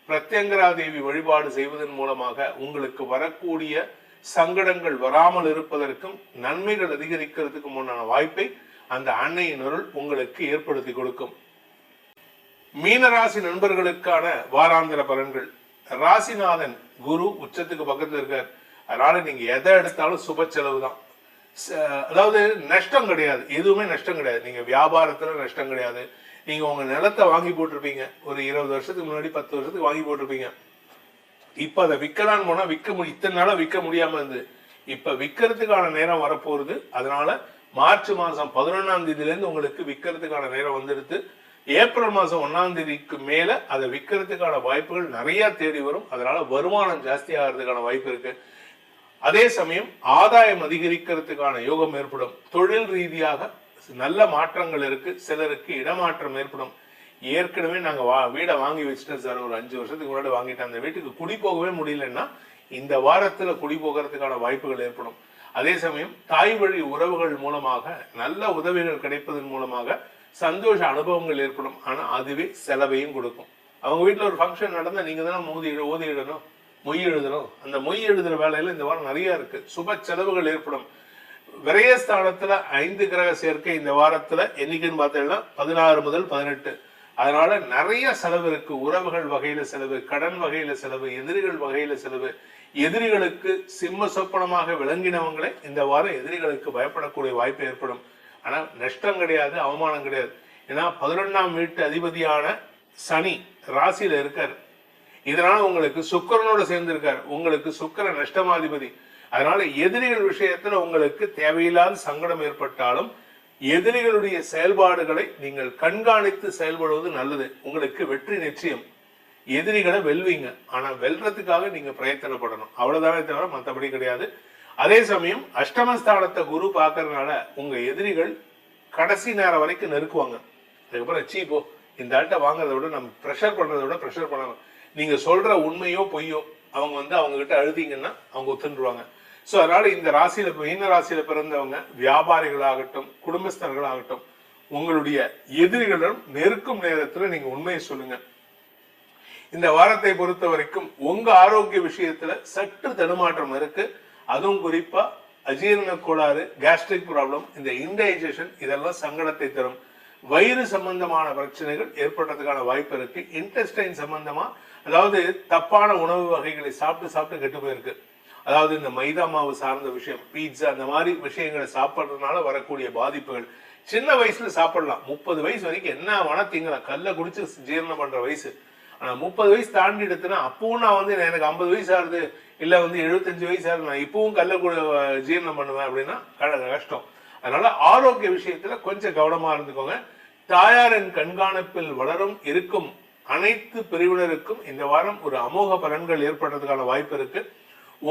பிரத்யங்கரா தேவி வழிபாடு செய்வதன் மூலமாக உங்களுக்கு வரக்கூடிய சங்கடங்கள் வராமல் இருப்பதற்கும் நன்மைகள் அதிகரிக்கிறதுக்கு முன்னான வாய்ப்பை அந்த அன்னையின் அருள் உங்களுக்கு ஏற்படுத்தி கொடுக்கும். மீனராசி நண்பர்களுக்கான வாராந்திர பலன்கள். ராசிநாதன் குரு உச்சத்துக்கு பக்கத்துல இருக்கார். அதனால நீங்க எதை எடுத்தாலும் சுப செலவு தான். அதாவது நஷ்டம் கிடையாது, எதுவுமே நஷ்டம் கிடையாது. நீங்க வியாபாரத்துல நஷ்டம் கிடையாது. நீங்க உங்க நிலத்தை வாங்கி போட்டிருப்பீங்க, ஒரு 20 வருஷத்துக்கு முன்னாடி 10 வருஷத்துக்கு வாங்கி போட்டிருப்பீங்க. இப்ப அதை விற்கலான்னு போனா இத்தனை நாளா விற்க முடியாம இருந்து இப்ப விற்கிறதுக்கான நேரம் வரப்போகுது. அதனால மார்ச் மாசம் 11ஆம் தேதியில இருந்து உங்களுக்கு விற்கிறதுக்கான நேரம் வந்துடுது. ஏப்ரல் மாசம் 1ஆம் தேதிக்கு மேல அதை விற்கிறதுக்கான வாய்ப்புகள் நிறைய தேடி வரும். அதனால வருமானம் ஜாஸ்தி ஆகிறதுக்கான வாய்ப்பு இருக்கு. அதே சமயம் ஆதாயம் அதிகரிக்கிறதுக்கான யோகம் ஏற்படும். தொழில் ரீதியாக நல்ல மாற்றங்கள் இருக்கு. சிலருக்கு இடமாற்றம் ஏற்படும். ஏற்கனவே நாங்க வீடை வாங்கி வச்சுட்டோம் சார், ஒரு 5 வருஷத்துக்கு முன்னாடி வாங்கிட்டோம், அந்த வீட்டுக்கு குடி போகவே முடியலன்னா இந்த வாரத்துல குடி போகிறதுக்கான வாய்ப்புகள் ஏற்படும். அதே சமயம் தாய் வழி உறவுகள் மூலமாக நல்ல உதவிகள் கிடைப்பதன் மூலமாக சந்தோஷ அனுபவங்கள் ஏற்படும். ஆனா அதுவே செலவையும் கொடுக்கும். அவங்க வீட்டுல ஒரு ஃபங்க்ஷன் நடந்தா நீங்க தானே ஓதிடணும், மொய் எழுதணும். அந்த மொய் எழுதுற வேலையில இந்த வாரம் நிறைய இருக்கு. சுப செலவுகள் ஏற்படும். விரயஸ்தானத்துல 5 கிரக சேர்க்கை இந்த வாரத்துல என்னைக்குன்னு பார்த்தீங்கன்னா 16 முதல் 18. அதனால நிறைய செலவு இருக்கு. உறவுகள் வகையில செலவு, கடன் வகையில செலவு, எதிரிகள் வகையில செலவு. எதிரிகளுக்கு சிம்ம சொப்பனமாக விளங்கினவங்களே இந்த வாரம் எதிரிகளுக்கு பயப்படக்கூடிய வாய்ப்பு ஏற்படும். ஆனா நஷ்டம் கிடையாது, அவமானம் கிடையாது. ஏன்னா 11ஆம் வீட்டு அதிபதியான சனி ராசியில இருக்காரு. இதனால உங்களுக்கு சுக்கிரனோட சேர்ந்து இருக்காரு. உங்களுக்கு சுக்கிரன் நஷ்டமாதிபதி. அதனால எதிரிகள் விஷயத்துல உங்களுக்கு தேவையில்லாத சங்கடம் ஏற்பட்டாலும் எதிரிகளுடைய செயல்பாடுகளை நீங்கள் கண்காணித்து செயல்படுவது நல்லது. உங்களுக்கு வெற்றி நிச்சயம். எதிரிகளை வெல்வீங்க. ஆனா வெல்றதுக்காக நீங்க பிரயத்தனப்படணும், அவ்வளவுதானே தவிர மற்றபடி கிடையாது. அதே சமயம் அஷ்டமஸ்தானத்தை குரு பார்க்கறதுனால உங்க எதிரிகள் கடைசி நேரம் வரைக்கும் நெருக்குவாங்க. அதுக்கப்புறம் சீப்போ இந்த ஆட்டை வாங்குறத விட நம்ம ப்ரெஷர் பண்றதை விட ப்ரெஷர் பண்ணணும். நீங்க சொல்ற உண்மையோ பொய்யோ அவங்க அவங்க கிட்ட அழுதிங்கன்னா அவங்க ஒத்துருவாங்க. சோ அதனால இந்த ராசியில மீன ராசியில பிறந்தவங்க வியாபாரிகளாகட்டும் குடும்பஸ்தர்களாகட்டும் உங்களுடைய எதிரிகளிடம் நெருக்கும் நேரத்துல நீங்க உண்மையை சொல்லுங்க. இந்த வாரத்தை பொறுத்த வரைக்கும் உங்க ஆரோக்கிய விஷயத்துல சற்று தடுமாற்றம் இருக்கு. அதுவும் குறிப்பா அஜீரண கோளாறு, கேஸ்ட்ரிக் ப்ராப்ளம், இந்த இன்டைஜஷன் இதெல்லாம் சங்கடத்தை தரும். வயிறு சம்பந்தமான பிரச்சனைகள் ஏற்படுறதுக்கான வாய்ப்பு இருக்கு. இன்டெஸ்டைன் சம்பந்தமா, அதாவது தப்பான உணவு வகைகளை சாப்பிட்டு கெட்டு போயிருக்கு. அதாவது இந்த மைதா மாவு சார்ந்த விஷயம், பீட்சா, அந்த மாதிரி விஷயங்களை சாப்பிட்றதுனால வரக்கூடிய பாதிப்புகள். சின்ன வயசுல சாப்பிடலாம், 30 வயசு வரைக்கும் என்ன வேணா திங்கலாம், கல்ல குடிச்சு ஜீரணம் பண்ற வயசு. ஆனா 30 வயசு தாண்டி எடுத்துனா அப்பவும் நான் எனக்கு 50 வயசு ஆகுது, இல்ல 75 வயசு ஆகுது, நான் இப்பவும் கல்ல ஜீரணம் பண்ணுவேன் அப்படின்னா கஷ்டம். அதனால ஆரோக்கிய விஷயத்துல கொஞ்சம் கவனமா இருந்துக்கோங்க. தாயாரின் கண்காணிப்பில் வளரும் இருக்கும் அனைத்து பிரிவினருக்கும் இந்த வாரம் ஒரு அமோக பலன்கள் ஏற்படுறதுக்கான வாய்ப்பு இருக்கு.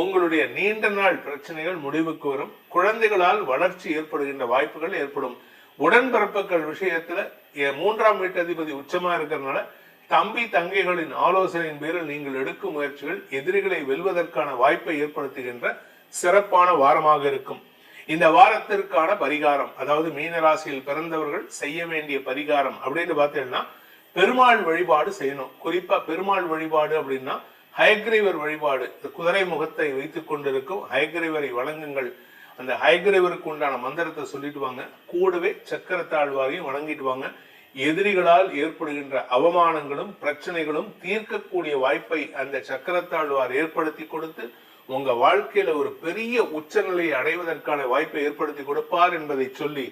உங்களுடைய நீண்ட நாள் பிரச்சனைகள் முடிவுக்கு வரும். குழந்தைகளால் வளர்ச்சி ஏற்படுகின்ற வாய்ப்புகள் ஏற்படும். உடன்பிறப்புகள் விஷயத்துல 3ஆம் வீட்டு அதிபதி உச்சமா இருக்கிறதுனால தம்பி தங்கைகளின் ஆலோசனையின் பேரில் நீங்கள் எடுக்கும் முயற்சிகள் எதிரிகளை வெல்வதற்கான வாய்ப்பை ஏற்படுத்துகின்ற சிறப்பான வாரமாக இருக்கும். இந்த வாரத்திற்கான பரிகாரம், அதாவது மீனராசியில் பிறந்தவர்கள் செய்ய வேண்டிய பரிகாரம் அப்படின்னு பார்த்தீங்கன்னா பெருமாள் வழிபாடு செய்யணும். குறிப்பா பெருமாள் வழிபாடு அப்படின்னா ஹயக்ரீவர் வழிபாடு. குதிரை முகத்தை வைத்துக் கொண்டிருக்கும் ஹயக்ரீவரை வணங்குங்கள். அந்த ஹயக்ரீவருக்கு உண்டான மந்திரத்தை சொல்லிட்டு வாங்க. கூடவே சக்கரத்தாழ்வாரையும் வணங்கிட்டு வாங்க. எதிரிகளால் ஏற்படுகின்ற அவமானங்களும் பிரச்சனைகளும் தீர்க்கக்கூடிய வாய்ப்பை அந்த சக்கரத்தாழ்வார் ஏற்படுத்தி கொடுத்து உங்க வாழ்க்கையில ஒரு பெரிய உச்சநிலையை அடைவதற்கான வாய்ப்பை ஏற்படுத்தி கொடுப்பார் என்பதை சொல்லி